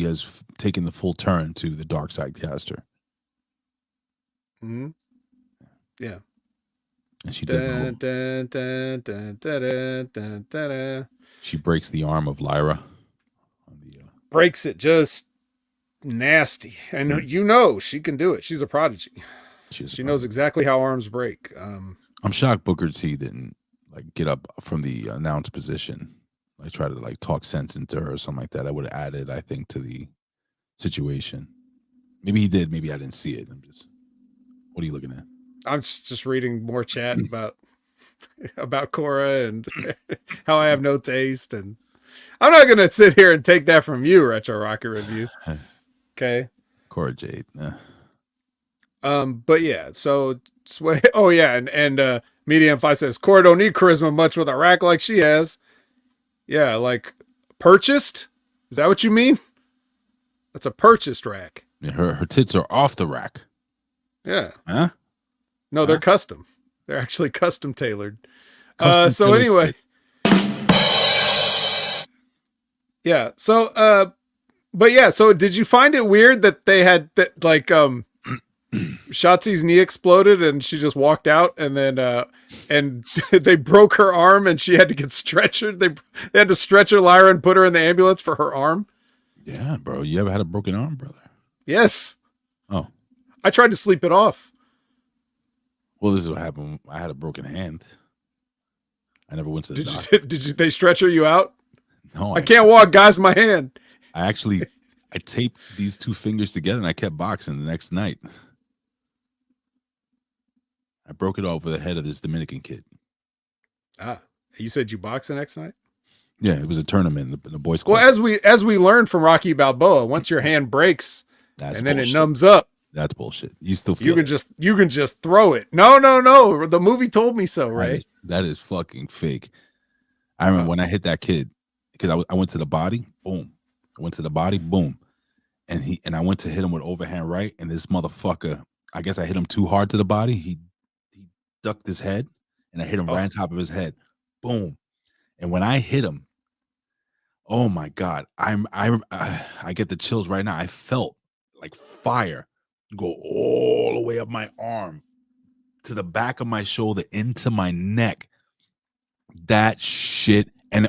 has taken the full turn to the dark side caster. Mm-hmm. Yeah. And she does she breaks the arm of Lyra. Breaks it just nasty. And she can do it. She's a prodigy. She knows exactly how arms break. I'm shocked Booker T didn't get up from the announced position, try to talk sense into her or something like that. I would have added, I think, to the situation. Maybe he did. Maybe I didn't see it. What are you looking at? I'm just reading more chat about Cora and how I have no taste, and I'm not gonna sit here and take that from you, Retro Rocket Review. Okay, Cora Jade. But yeah, so and Medium 5 says Cora don't need charisma much with a rack like she has. Yeah, purchased? Is that what you mean? That's a purchased rack. Yeah, her tits are off the rack. Yeah. Huh? No, they're custom. They're actually custom tailored. Anyway. Yeah. So but yeah, so did you find it weird that they had that Shotzi's knee exploded and she just walked out, and then and they broke her arm and she had to get stretchered. They had to stretcher Lyra and put her in the ambulance for her arm. Yeah, bro. You ever had a broken arm, brother? Yes. Oh. I tried to sleep it off. Well, this is what happened. I had a broken hand. I never went to the doctor. Did they stretcher you out? No. I can't walk, guys, my hand. I taped these two fingers together and I kept boxing the next night. I broke it over the head of this Dominican kid. Ah, you said you boxed the next night? Yeah, it was a tournament in the boys' club. Well, as we learned from Rocky Balboa, once your hand breaks then it numbs up. That's bullshit. You still feel you can just throw it. No. The movie told me so, right? That is fucking fake. I remember when I hit that kid, because I went to the body, boom. I went to the body, boom. And I went to hit him with overhand right, and this motherfucker, I guess I hit him too hard to the body. He ducked his head, and I hit him right on top of his head. Boom. And when I hit him, oh my God, I get the chills right now. I felt like fire go all the way up my arm to the back of my shoulder into my neck. That shit. And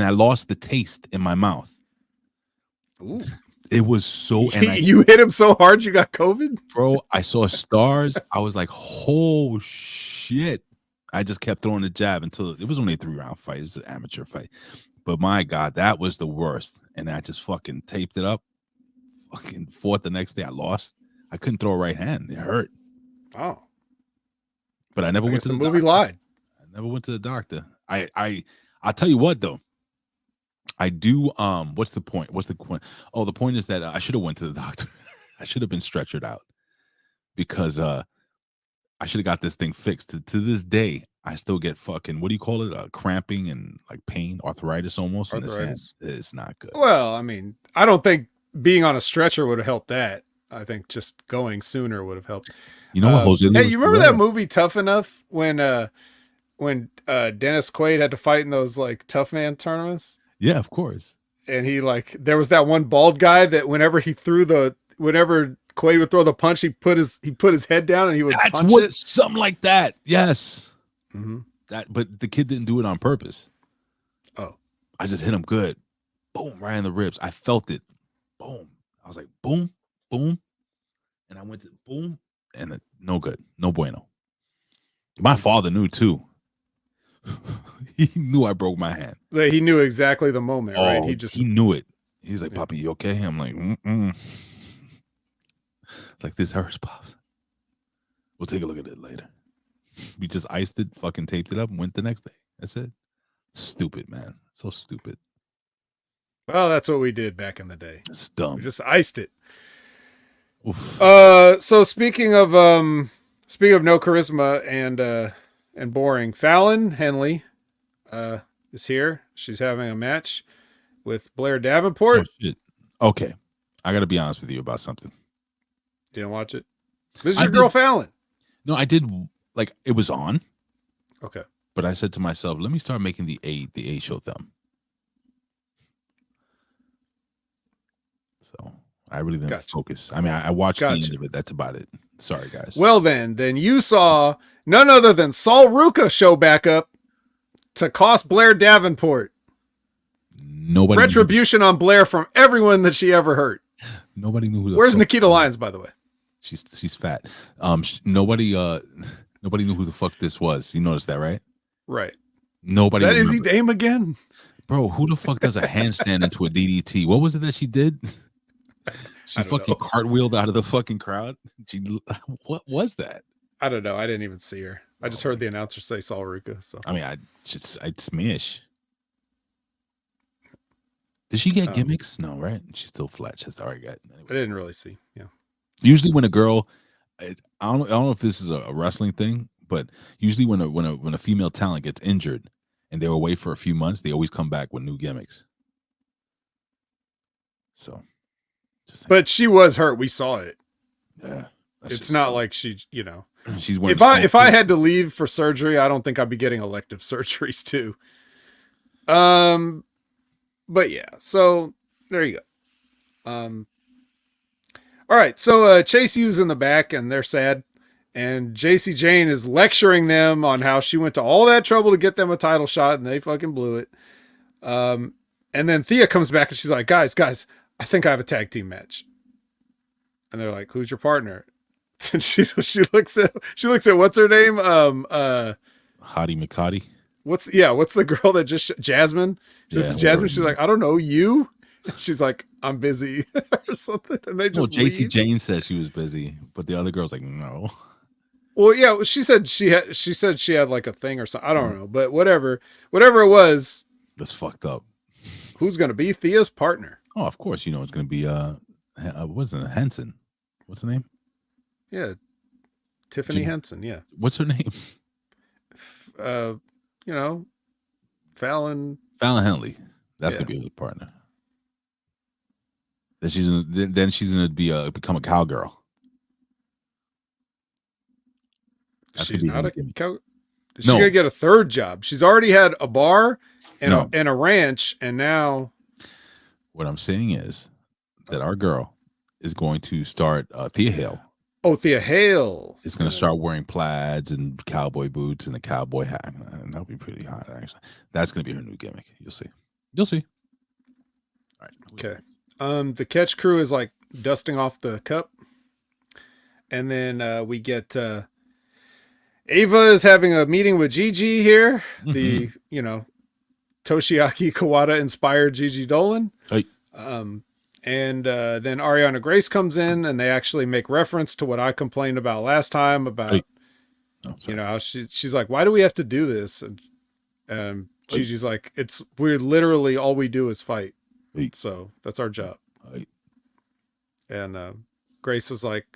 I lost the taste in my mouth. Ooh. It was so. And you hit him so hard you got COVID? Bro, I saw stars. I was like, oh shit. I just kept throwing the jab until it was only a 3-round fight. It was an amateur fight. But my God, that was the worst. And I just fucking taped it up. Fucking fought the next day. I lost. I couldn't throw a right hand. It hurt. Oh. But I never went to the the movie doctor. lied. I never went to the doctor. I'll tell you what though. I do what's the point? What's the point? Oh, the point is that I should have went to the doctor. I should have been stretchered out because I should have got this thing fixed. To this day, I still get fucking, what do you call it? Cramping and like pain, arthritis almost in this hand. It's not good. Well, I mean, I don't think being on a stretcher would have helped that. I think just going sooner would have helped. You know what, Jose? Hey, you remember that movie Tough Enough when Dennis Quaid had to fight in those like tough man tournaments? Yeah, of course. And he there was that one bald guy that whenever Quaid would throw the punch, he put his head down and he would punch it. Something like that. Yes. Mm-hmm. But the kid didn't do it on purpose. Oh. I just hit him good. Boom, right in the ribs. I felt it. Boom. I was like, boom, boom. And I went to boom. And no good. No bueno. My father knew too. He knew I broke my hand. He knew exactly the moment, right? He knew it. He's like, Poppy, you okay? I'm like, like, this hurts, Pops. We'll take a look at it later. We just iced it, fucking taped it up, and went the next day. That's it. Stupid, man. So stupid. Well, that's what we did back in the day. It's dumb. We just iced it. Oof. So speaking of no charisma and boring, Fallon Henley is here. She's having a match with Blair Davenport. Oh, shit. Okay. I got to be honest with you about something. Didn't watch it? This is your girl Fallon. No, I did. Like, it was on. Okay. But I said to myself, let me start making the A show them. So I really didn't focus. I mean, I watched the end of it. That's about it. Sorry, guys. Well, then you saw none other than Sol Ruca show back up to cost Blair Davenport. Nobody retribution on Blair from everyone that she ever hurt. Nobody knew who. Where's Nikita Lyons, by the way? She's fat. Nobody knew who the fuck this was. You noticed that, right? Right. Nobody. Is that Izzy Dame again? Bro, who the fuck does a handstand into a DDT? What was it that she did? She fucking cartwheeled out of the fucking crowd. What was that? I don't know. I didn't even see her. I just heard the announcer say Sol Ruca. So I mean, I'd smash. Did she get gimmicks? No, right? She's still flat chest. All right, got. Anyway. I didn't really see. Yeah. Usually, when a girl, I don't know if this is a wrestling thing, but usually when a female talent gets injured and they're away for a few months, they always come back with new gimmicks. So, but she was hurt. We saw it. Yeah, it's not like she's she's if I had to leave for surgery, I don't think I'd be getting elective surgeries too. But yeah, so there you go. All right, so Chase U's in the back and they're sad, and JC Jane is lecturing them on how she went to all that trouble to get them a title shot and they fucking blew it. And then Thea comes back and she's like, guys, I think I have a tag team match. And they're like, who's your partner? And she looks at what's her name? Hottie McHottie. What's the girl that just Jasmine? She looks at Jasmine. She's like, I don't know, you. She's like, I'm busy or something. And they just JC Jane said she was busy, but the other girl's like, no. Well, yeah, she said she had like a thing or something. I don't know, but whatever it was. That's fucked up. Who's gonna be Thea's partner? Oh, of course, it's gonna be wasn't it Henson? What's her name? Yeah, Tiffany Henson. Yeah. What's her name? Fallon Henley. That's gonna be her partner. Then she's gonna become a cowgirl. She's not a cow. She's gonna get a third job. She's already had a bar and a ranch, and now. What I'm saying is that our girl is going to start. Thea Hale. Oh, Thea Hale It's going to start wearing plaids and cowboy boots and a cowboy hat. And that'll be pretty hot, actually. That's going to be her new gimmick. You'll see. You'll see. All right. Okay. The catch crew is like dusting off the cup. And then we get Ava is having a meeting with Gigi here. Mm-hmm. The, Toshiaki Kawada inspired Gigi Dolan. Hey. And then Ariana Grace comes in and they actually make reference to what I complained about last time about, how she's like, why do we have to do this? And Gigi's like, we're literally all we do is fight. So that's our job. And Grace was like,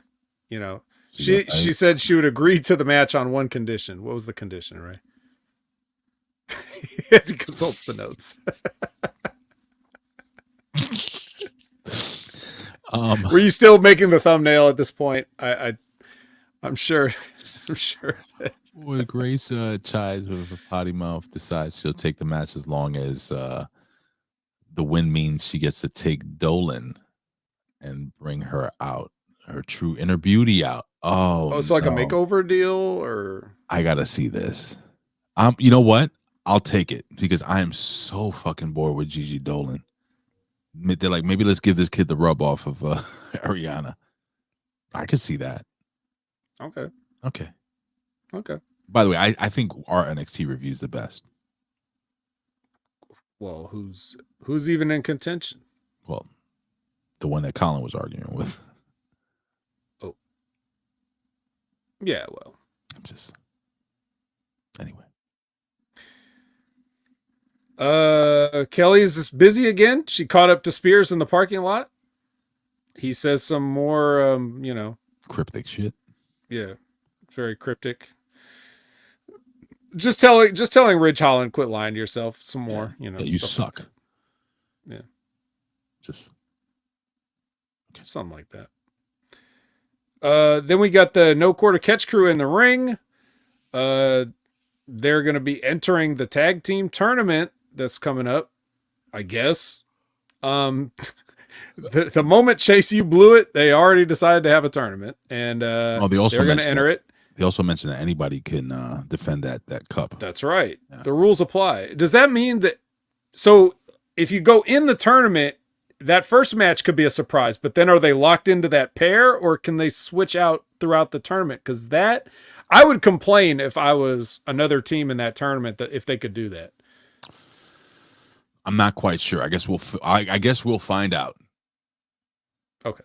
she said she would agree to the match on one condition. What was the condition, right? As he consults the notes. Were you still making the thumbnail at this point? I'm sure. When Grace chides with a potty mouth, decides she'll take the match as long as the win means she gets to take Dolan and bring her out, her true inner beauty out. Oh, it's like a makeover deal, or I gotta see this. You know what? I'll take it because I am so fucking bored with Gigi Dolan. They're like, maybe let's give this kid the rub off of Ariana. I could see that. Okay. By the way, I think our NXT review is the best. Well, who's even in contention? Well, the one that Colin was arguing with. Oh. Yeah, well. Anyway. Kelly's busy again. She caught up to Spears in the parking lot. He says some more, cryptic shit. Yeah, very cryptic. Just telling Ridge Holland, quit lying to yourself some more. You suck. Yeah, just something like that. Then we got the no quarter catch crew in the ring. They're going to be entering the tag team tournament that's coming up, I guess. The moment Chase, you blew it, they already decided to have a tournament, and they're going to enter it. They also mentioned that anybody can defend that cup. That's right. Yeah. The rules apply. Does that mean that? So if you go in the tournament, that first match could be a surprise, but then are they locked into that pair, or can they switch out throughout the tournament? Because that, I would complain if I was another team in that tournament that if they could do that. I'm not quite sure. I guess we'll find out. Okay.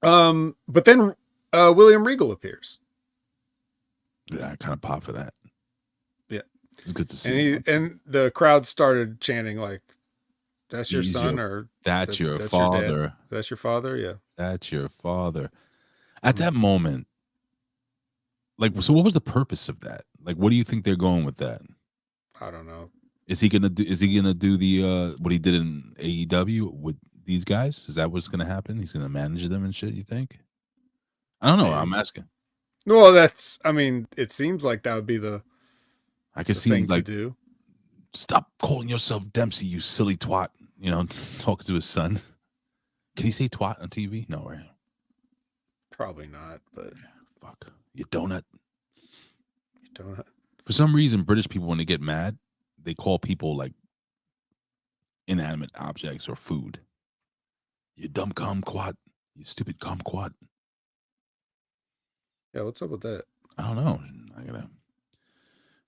But then William Regal appears. Yeah, I kind of popped for that. Yeah, it's good to see. And the crowd started chanting like, "That's your son," or "That's your father." That's your father. Yeah, that's your father. At that moment, so what was the purpose of that? Like, what do you think they're going with that? I don't know. Is he gonna do the what he did in AEW with these guys? Is that what's gonna happen? He's gonna manage them and shit, you think? I don't know. I'm asking. Well, it seems like that would be I could see him like to do. Stop calling yourself Dempsey, you silly twat. Talking to his son. Can he say twat on TV? No, right? Probably not, but fuck. You donut. Donut. For some reason, British people, when they get mad, they call people like inanimate objects or food. You dumb kumquat. You stupid kumquat. Yeah, what's up with that? I don't know.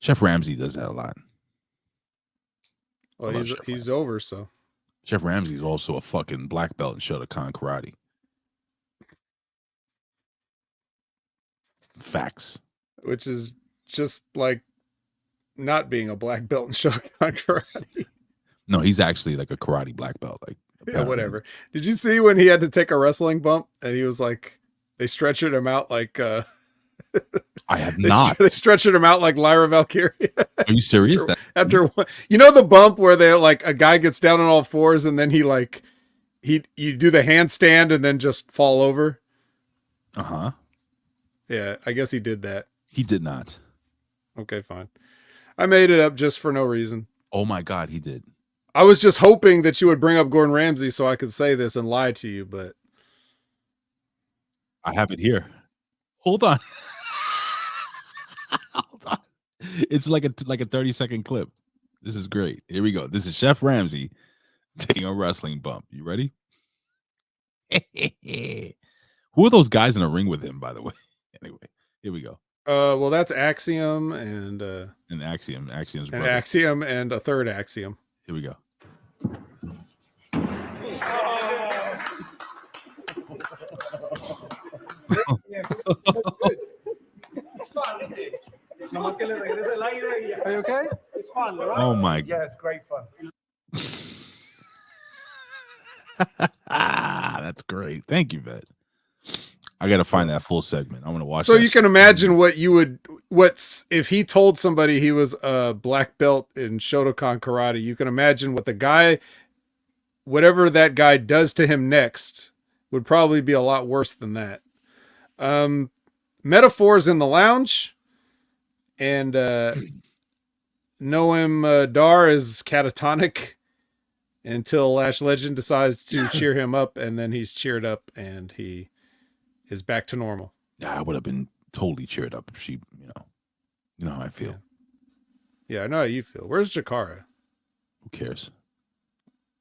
Chef Ramsay does that a lot. Well, he's over, so. Chef Ramsay is also a fucking black belt in Shotokan karate. Facts. Which is just like not being a black belt in Shotokan karate. No, he's actually like a karate black belt. Like, yeah, whatever. Did you see when he had to take a wrestling bump and he was like, they stretched him out like I have not. They stretched him out like Lyra Valkyria. Are you serious? After the bump where they like a guy gets down on all fours and then you do the handstand and then just fall over. Uh-huh. Yeah, I guess he did that. He did not. Okay, fine. I made it up just for no reason. Oh my God, he did. I was just hoping that you would bring up Gordon Ramsay so I could say this and lie to you, but I have it here. Hold on. Hold on. It's like a 30-second clip. This is great. Here we go. This is Chef Ramsay taking a wrestling bump. You ready? Who are those guys in the ring with him, by the way? Anyway, here we go. Well, that's Axiom and Axiom's and brother. Axiom and a third Axiom. Here we go. Are you okay? It's fun, right? Oh my Yeah, it's great fun. That's great. Thank you, Vet. I gotta find that full segment. I'm gonna watch. So that you can shit. imagine what's if he told somebody he was a black belt in Shotokan karate. You can imagine what the guy, whatever that guy does to him next, would probably be a lot worse than that. Metaphors in the lounge, and Noam Dar is catatonic until Lash Legend decides to cheer him up, and then he's cheered up and he is back to normal. Yeah, I would have been totally cheered up if she, you know how I feel. Yeah, I know how you feel. Where's Jakara? Who cares?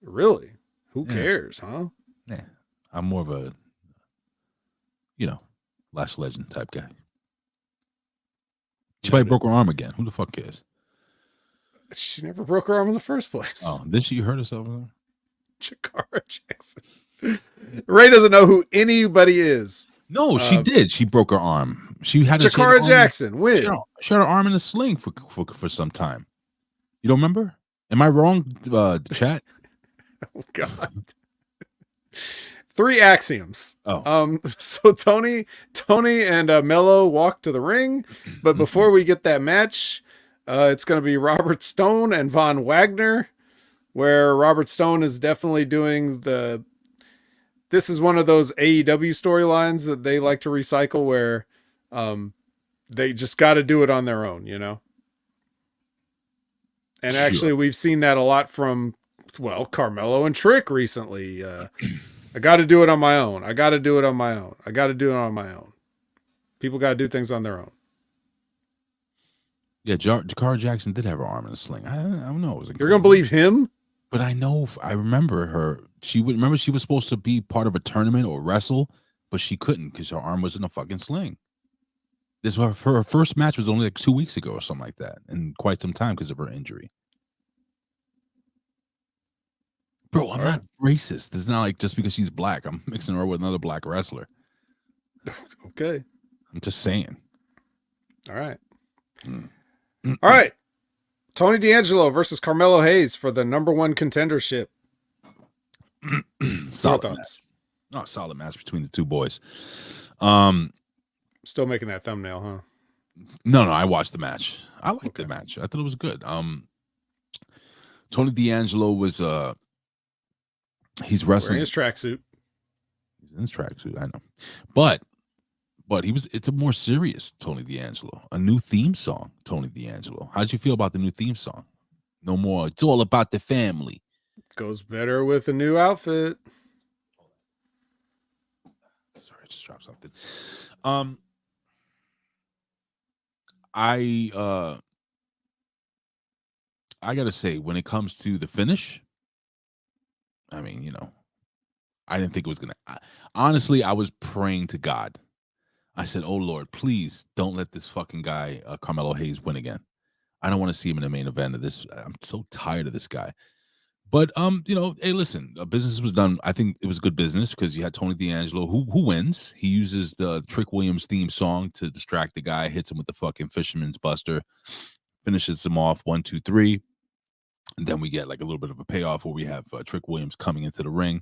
Really? Who Yeah. cares, huh? Yeah, I'm more of a, Lash Legend type guy. She probably broke her arm again. Who the fuck cares? She never broke her arm in the first place. Oh, did she hurt herself? Jakara Jackson. Ray doesn't know who anybody is. No, she did. She broke her arm. She had Jakara Jackson. When? She had her arm in a sling for some time. You don't remember? Am I wrong, chat? Oh God. 3 axioms. Oh. So Tony and Mello walk to the ring, but before we get that match, it's going to be Robert Stone and Von Wagner, where Robert Stone is definitely doing this is one of those AEW storylines that they like to recycle where they just got to do it on their own, And Sure. actually, we've seen that a lot from, Carmelo and Trick recently. I got to do it on my own. I got to do it on my own. I got to do it on my own. People got to do things on their own. Yeah, Jakara Jackson did have her arm in a sling. I don't know. You're going to believe him? But I know, I remember her. She was supposed to be part of a tournament or wrestle, but she couldn't because her arm was in a fucking sling. This was her first match was only like 2 weeks ago or something like that, and quite some time because of her injury. Bro, I'm not racist. It's not like just because she's black, I'm mixing her with another black wrestler. Okay. I'm just saying. All right. All right. Tony D'Angelo versus Carmelo Hayes for the #1 contendership. Solid match. Not a solid match between the two boys. Still making that thumbnail, huh? No, I watched the match. I liked the match. I thought it was good. Tony D'Angelo was he's wrestling wearing his tracksuit. He's in his tracksuit, I know. But it's a more serious Tony D'Angelo. A new theme song, Tony D'Angelo. How'd you feel about the new theme song? No more. It's all about the family. Goes better with a new outfit. Sorry, I just dropped something. I gotta say, when it comes to the finish, I mean, I didn't think it was gonna. Honestly, I was praying to God. I said, "Oh Lord, please don't let this fucking guy Carmelo Hayes win again. I don't want to see him in the main event of this. I'm so tired of this guy." But hey, listen, business was done. I think it was good business because you had Tony D'Angelo who wins. He uses the Trick Williams theme song to distract the guy, hits him with the fucking Fisherman's Buster, finishes him off 1, 2, 3. And then we get like a little bit of a payoff where we have Trick Williams coming into the ring.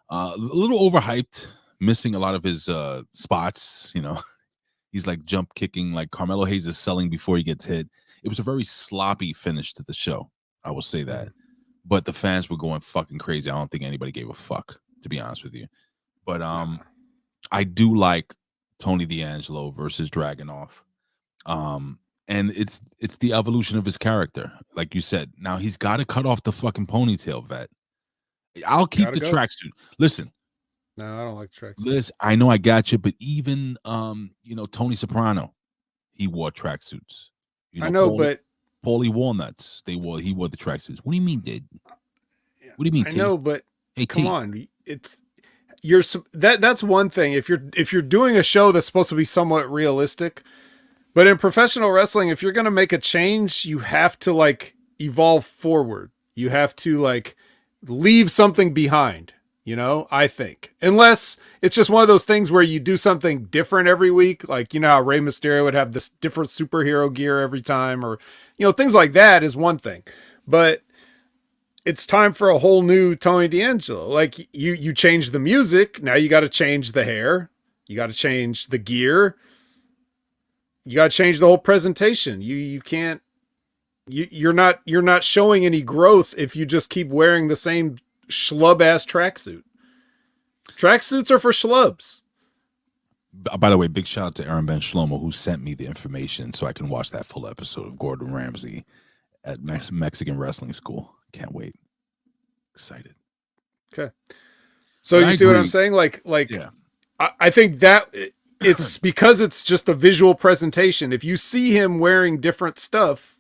A little overhyped, missing a lot of his spots. He's like jump kicking, like Carmelo Hayes is selling before he gets hit. It was a very sloppy finish to the show. I will say that. But the fans were going fucking crazy. I don't think anybody gave a fuck, to be honest with you. But I do like Tony D'Angelo versus Dragunov. And it's the evolution of his character, like you said. Now he's got to cut off the fucking ponytail, Vet. I'll keep the tracksuit. Listen, No, I don't like tracksuits. Liz, I know I got you, but even Tony Soprano, he wore tracksuits. I know, but Paulie Walnuts, he wore the tracksuits. What do you mean, dude? What do you mean? I know, but hey, come on, that's one thing. If you're doing a show that's supposed to be somewhat realistic, but in professional wrestling, if you're gonna make a change, you have to like evolve forward. You have to like leave something behind. I think, unless it's just one of those things where you do something different every week, like how Rey Mysterio would have this different superhero gear every time, or things like that is one thing, but it's time for a whole new Tony D'Angelo. Like you change the music, now you got to change the hair, you got to change the gear, you got to change the whole presentation. You can't, you're not showing any growth if you just keep wearing the same schlub ass tracksuit. Tracksuits are for schlubs. By the way, big shout out to Aaron Ben Shlomo, who sent me the information so I can watch that full episode of Gordon Ramsay at Mexican Wrestling School. Can't wait. Excited. Okay. So you see what I'm saying? Like, yeah. I think that it's because it's just a visual presentation. If you see him wearing different stuff,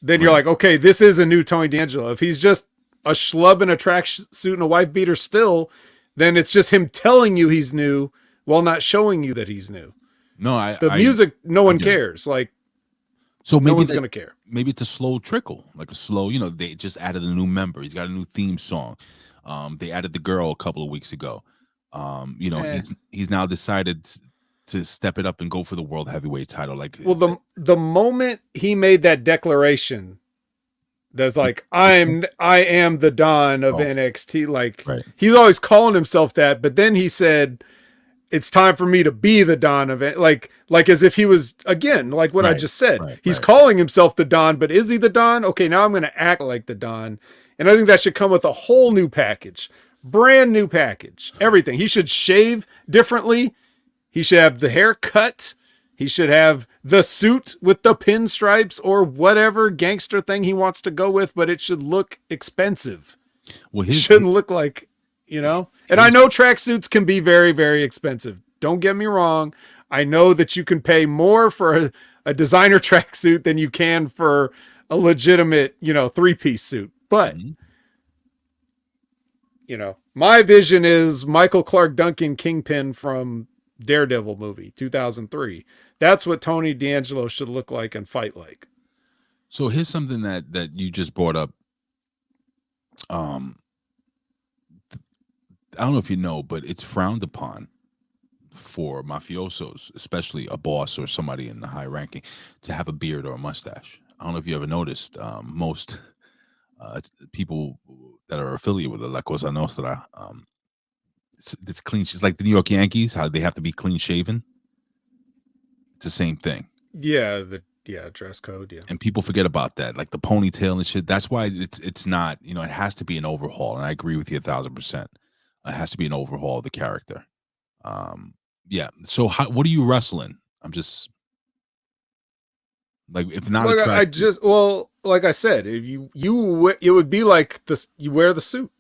then you're like, okay, this is a new Tony D'Angelo. If he's just a schlub in a tracksuit and a wife beater still, then it's just him telling you he's new while not showing you that he's new. No, the music, no one cares. Like, so maybe no one's going to care. Maybe it's a slow trickle, like a slow, they just added a new member. He's got a new theme song. They added the girl a couple of weeks ago. He's now decided to step it up and go for the world heavyweight title. Like, well, the moment he made that declaration, that's like, I am the Don of NXT. Like, he's always calling himself that, but then he said, it's time for me to be the Don of it. Like as if he was, again, like what I just said. He's calling himself the Don, but is he the Don? Okay, now I'm going to act like the Don. And I think that should come with a whole new package. Brand new package. Everything. He should shave differently. He should have the hair cut. He should have the suit with the pinstripes or whatever gangster thing he wants to go with, but it should look expensive. Well, it shouldn't look like, and I know tracksuits can be very, very expensive. Don't get me wrong. I know that you can pay more for a designer tracksuit than you can for a legitimate, 3-piece suit. But, my vision is Michael Clark Duncan Kingpin from Daredevil movie, 2003. That's what Tony D'Angelo should look like and fight like. So here's something that you just brought up. I don't know if you know, but it's frowned upon for mafiosos, especially a boss or somebody in the high ranking, to have a beard or a mustache. I don't know if you ever noticed. Most people that are affiliated with La Cosa Nostra, it's clean. She's like the New York Yankees, how they have to be clean shaven. It's the same thing. Yeah, dress code. Yeah, and people forget about that, like the ponytail and shit. That's why it's not. It has to be an overhaul, and I agree with you 1,000%. It has to be an overhaul of the character. Yeah. So what are you wrestling? I'm just like, if not, like I said, if it would be like this. You wear the suit.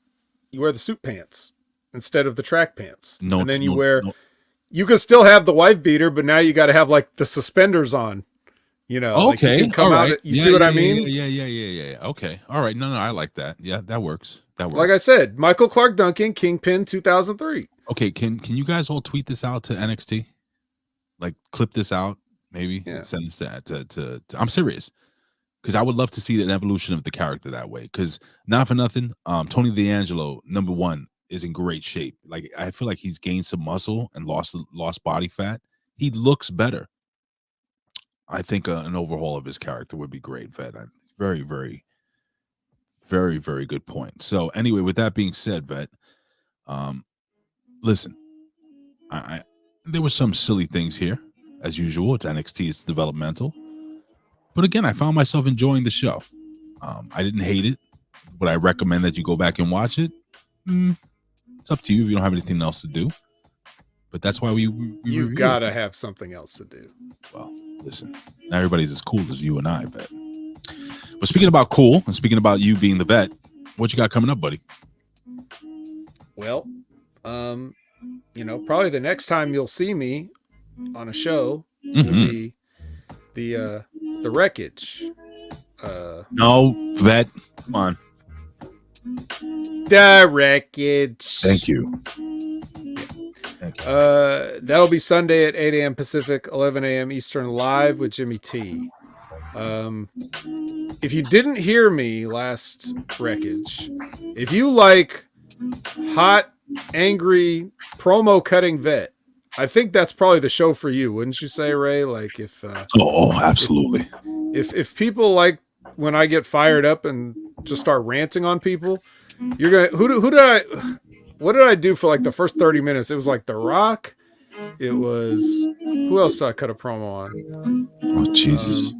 You wear the suit pants instead of the track pants. No, and then you can still have the wife beater, but now you got to have like the suspenders on. Okay, like all right. You see what I mean? Yeah. Okay, all right. No, I like that. Yeah, that works. Like I said, Michael Clark Duncan, Kingpin, 2003. Okay, can you guys all tweet this out to NXT? Like, clip this out, maybe, and send this to I'm serious, because I would love to see an evolution of the character that way. Because not for nothing, Tony D'Angelo, number one, is in great shape. Like, I feel like he's gained some muscle and lost body fat. He looks better. I think an overhaul of his character would be great, Vet. Very, very, very, very good point. So anyway, with that being said, Vet, listen, there were some silly things here, as usual. It's NXT, it's developmental. But again, I found myself enjoying the show. I didn't hate it. Would I recommend that you go back and watch it? It's up to you if you don't have anything else to do. But that's why you've got to have something else to do. Well, listen, not everybody's as cool as you and I, Vet. But speaking about cool, and speaking about you being the Vet, what you got coming up, buddy? Well, Probably the next time you'll see me on a show will be the Wreckage. No, Vet, come on. The Wreckage. Thank you. That'll be Sunday at 8 a.m. Pacific, 11 a.m. Eastern, live with Jimmy T. If you didn't hear me last Wreckage, if you like hot, angry, promo cutting Vet, I think that's probably the show for you, wouldn't you say, Ray? Like if absolutely. If people like when I get fired up and just start ranting on people, you're gonna what did I do for like the first 30 minutes? It was like The Rock. It was who else did I cut a promo on? Oh Jesus.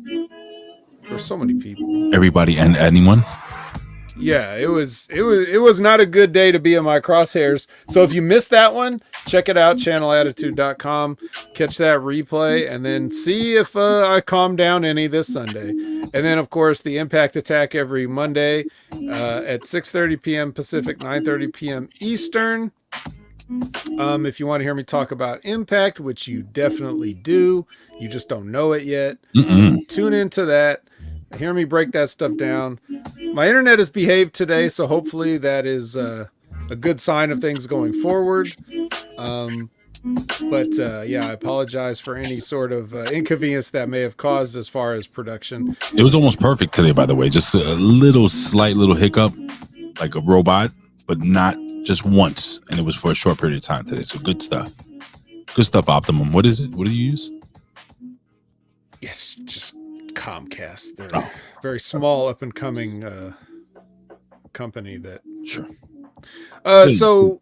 There's so many people. Everybody and anyone. Yeah, it was not a good day to be in my crosshairs. So if you missed that one, check it out, channelattitude.com. Catch that replay and then see if I calm down any this Sunday. And then, of course, the Impact Attack every Monday at 6:30 p.m. Pacific, 9:30 p.m. Eastern. If you want to hear me talk about Impact, which you definitely do, you just don't know it yet. So tune into that. Hear me break that stuff down. My internet has behaved today, so hopefully that is a good sign of things going forward. I apologize for any sort of inconvenience that may have caused as far as production. It was almost perfect today, by the way. Just a slight little hiccup, like a robot, but not just once. And it was for a short period of time today. So good stuff. Good stuff, Optimum. What is it? What do you use? Yes, just Comcast. They're a very small up and coming company that sure. So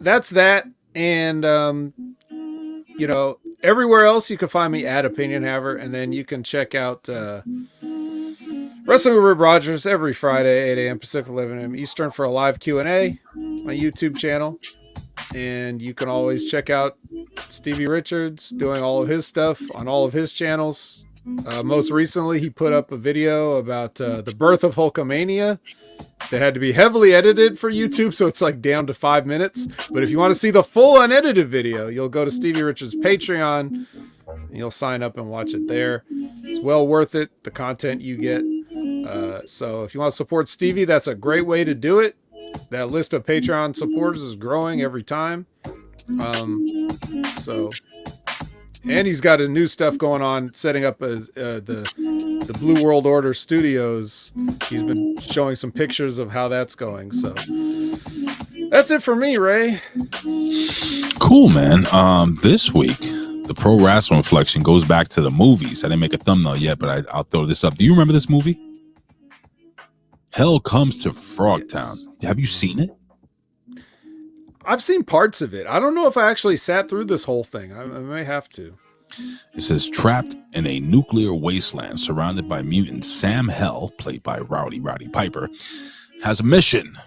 that's that. And everywhere else you can find me at Opinion Haver, and then you can check out Wrestling with Rib Rogers every Friday, 8 a.m. Pacific, 11 a.m. Eastern for a live Q&A, my YouTube channel. And you can always check out Stevie Richards doing all of his stuff on all of his channels. Most recently, he put up a video about the birth of Hulkamania that had to be heavily edited for YouTube, so it's like down to 5 minutes. But if you want to see the full unedited video, you'll go to Stevie Richards' Patreon, and you'll sign up and watch it there. It's well worth it, the content you get. So if you want to support Stevie, that's a great way to do it. That list of Patreon supporters is growing every time. And he's got a new stuff going on, setting up the Blue World Order Studios. He's been showing some pictures of how that's going. So that's it for me, Ray. Cool, man. This week, the Pro Wrestling Reflection goes back to the movies. I didn't make a thumbnail yet, but I'll throw this up. Do you remember this movie? Hell Comes to Frogtown. Yes. Have you seen it? I've seen parts of it. I don't know if I actually sat through this whole thing. I may have to. It says, trapped in a nuclear wasteland surrounded by mutants, Sam Hell, played by Roddy Piper, has a mission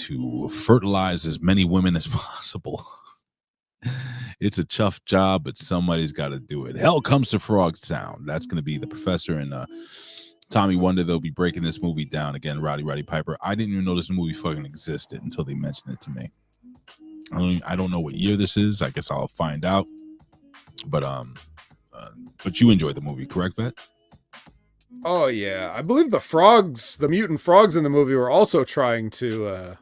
to fertilize as many women as possible. It's a tough job, but somebody's got to do it. Hell Comes to Frogtown. That's going to be the Professor and Tommy Wonder. They'll be breaking this movie down again. Roddy Piper. I didn't even know this movie fucking existed until they mentioned it to me. I don't know what year this is. I guess I'll find out. But you enjoyed the movie, correct, Vet? Oh yeah, I believe the mutant frogs in the movie were also trying to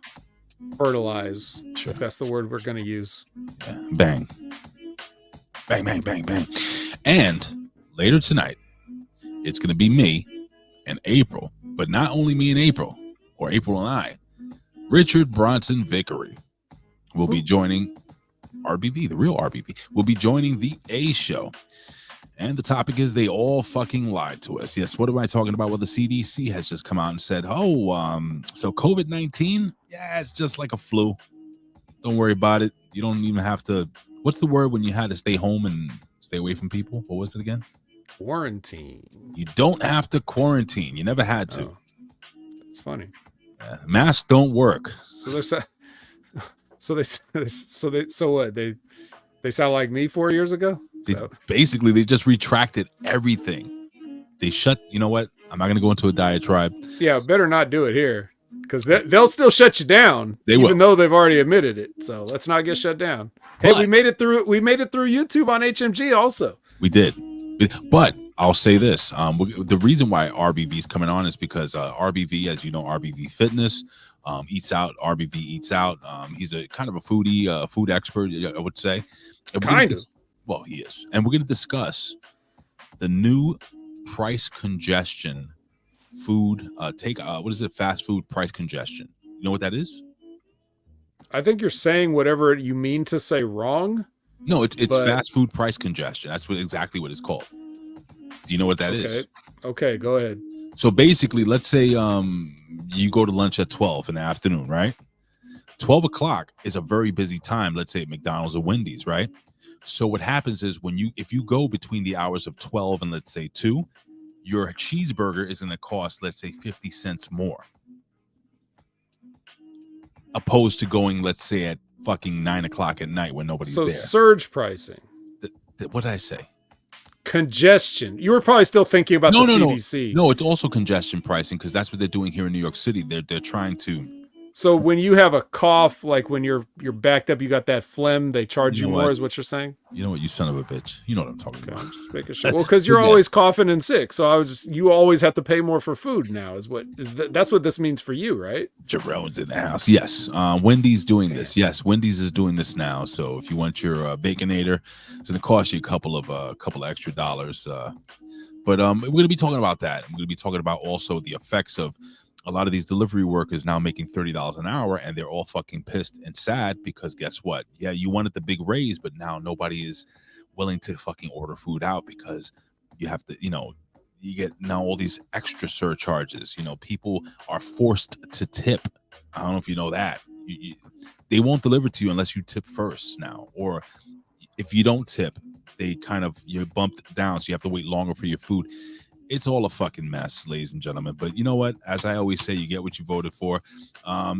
fertilize. Sure. If that's the word we're going to use. Yeah. Bang, bang, bang, bang, bang. And later tonight, it's going to be me and April, but not only me and April, or April and I. Richard Bronson Vickery will be joining RBV, the real RBV, will be joining the A Show. And the topic is they all fucking lied to us. Yes, what am I talking about? Well, the CDC has just come out and said, so COVID-19, yeah, it's just like a flu. Don't worry about it. You don't even have to, what's the word when you had to stay home and stay away from people? What was it again? Quarantine. You don't have to quarantine. You never had to. Oh, it's funny. Masks don't work. So what? They sound like me 4 years ago. Basically, they just retracted everything. They shut. You know what? I'm not going to go into a diatribe. Yeah, better not do it here. because they'll still shut you down, They even will. though they've already admitted it. So let's not get shut down. Hey, we made it through. We made it through YouTube on HMG also. We did, but I'll say this: the reason why RBV is coming on is because RBV, as you know, RBV Fitness eats out. RBV eats out. He's a kind of a foodie, food expert, I would say. Well, he is, and we're going to discuss the new price congestion food. What is it? Fast food price congestion. You know what that is? I think you're saying whatever you mean to say wrong. No, it's fast food price congestion. That's exactly what it's called. Do you know what that is? Okay, go ahead. So basically, let's say you go to lunch at 12 in the afternoon, right? 12 o'clock is a very busy time, let's say at McDonald's or Wendy's, right? So what happens is if you go between the hours of 12 and let's say 2, your cheeseburger is going to cost, let's say, 50 cents more. Opposed to going, let's say, at fucking 9 o'clock at night when nobody's there. So surge pricing. What did I say? Congestion. You were probably still thinking about the CDC. No, it's also congestion pricing because that's what they're doing here in New York City. They're trying to. So when you have a cough, like when you're backed up, you got that phlegm, they charge you more, what? is what you're saying? You know what, you son of a bitch. You know what I'm talking about. I'm just making sure. Well, because you're always coughing and sick, so you always have to pay more for food now. That's what this means for you, right? Jerome's in the house. Yes. Wendy's doing this. Yes, Wendy's is doing this now. So if you want your Baconator, it's going to cost you a couple of extra dollars. But we're going to be talking about that. I'm going to be talking about also the effects of a lot of these delivery workers now making $30 an hour, and they're all fucking pissed and sad because guess what? Yeah, you wanted the big raise, but now nobody is willing to fucking order food out because you have to, you get now all these extra surcharges. People are forced to tip. I don't know if you know that. They won't deliver to you unless you tip first now, or if you don't tip, you're bumped down, so you have to wait longer for your food. It's all a fucking mess, ladies and gentlemen. But you know what? As I always say, you get what you voted for.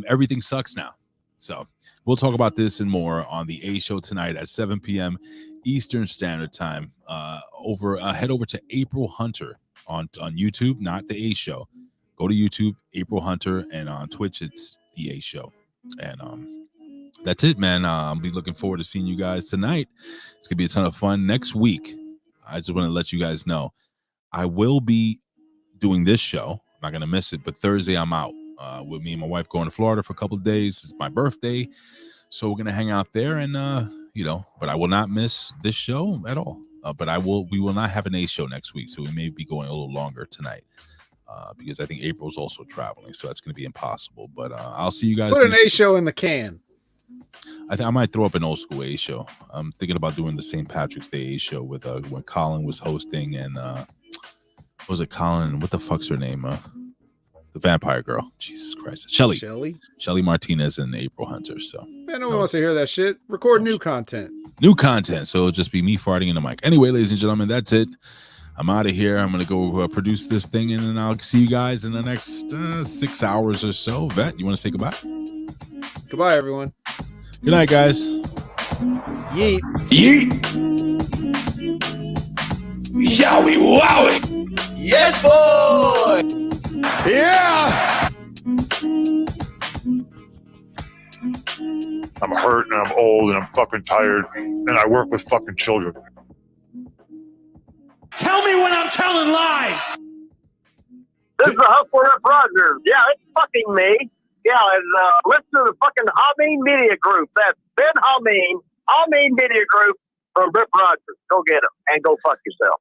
Everything sucks now. So we'll talk about this and more on the A Show tonight at 7 p.m. Eastern Standard Time. Head over to April Hunter on YouTube, not the A Show. Go to YouTube, April Hunter, and on Twitch, it's the A Show. And that's it, man. I'll be looking forward to seeing you guys tonight. It's gonna be a ton of fun. Next week, I just want to let you guys know I will be doing this show. I'm not going to miss it, but Thursday I'm out with me and my wife going to Florida for a couple of days. It's my birthday, so we're going to hang out there and, but I will not miss this show at all. But we will not have an A Show next week, so we may be going a little longer tonight because I think April's also traveling, so that's going to be impossible. But I'll see you guys. Put an A Show in the can. I might throw up an old school A Show. I'm thinking about doing the St. Patrick's Day A Show with when Colin was hosting and what was it, Colin? What the fuck's her name? The vampire girl. Jesus Christ. Shelly Martinez and April Hunter. So man, no one wants to hear that shit. Record new content. So it'll just be me farting in the mic. Anyway, ladies and gentlemen, that's it. I'm out of here. I'm gonna go produce this thing, and then I'll see you guys in the next 6 hours or so. Vet, you want to say goodbye? Goodbye, everyone. Good night, guys. Yeet. Yeet. Yowie wowie. Yes, boy. Yeah. I'm hurt and I'm old and I'm fucking tired and I work with fucking children. Tell me when I'm telling lies. This is the Hustler Rip Rogers. Yeah, it's fucking me. Yeah, and listen to the fucking Hameen Media Group. That's Ben Hameen Media Group from Rip Rogers. Go get him and go fuck yourself.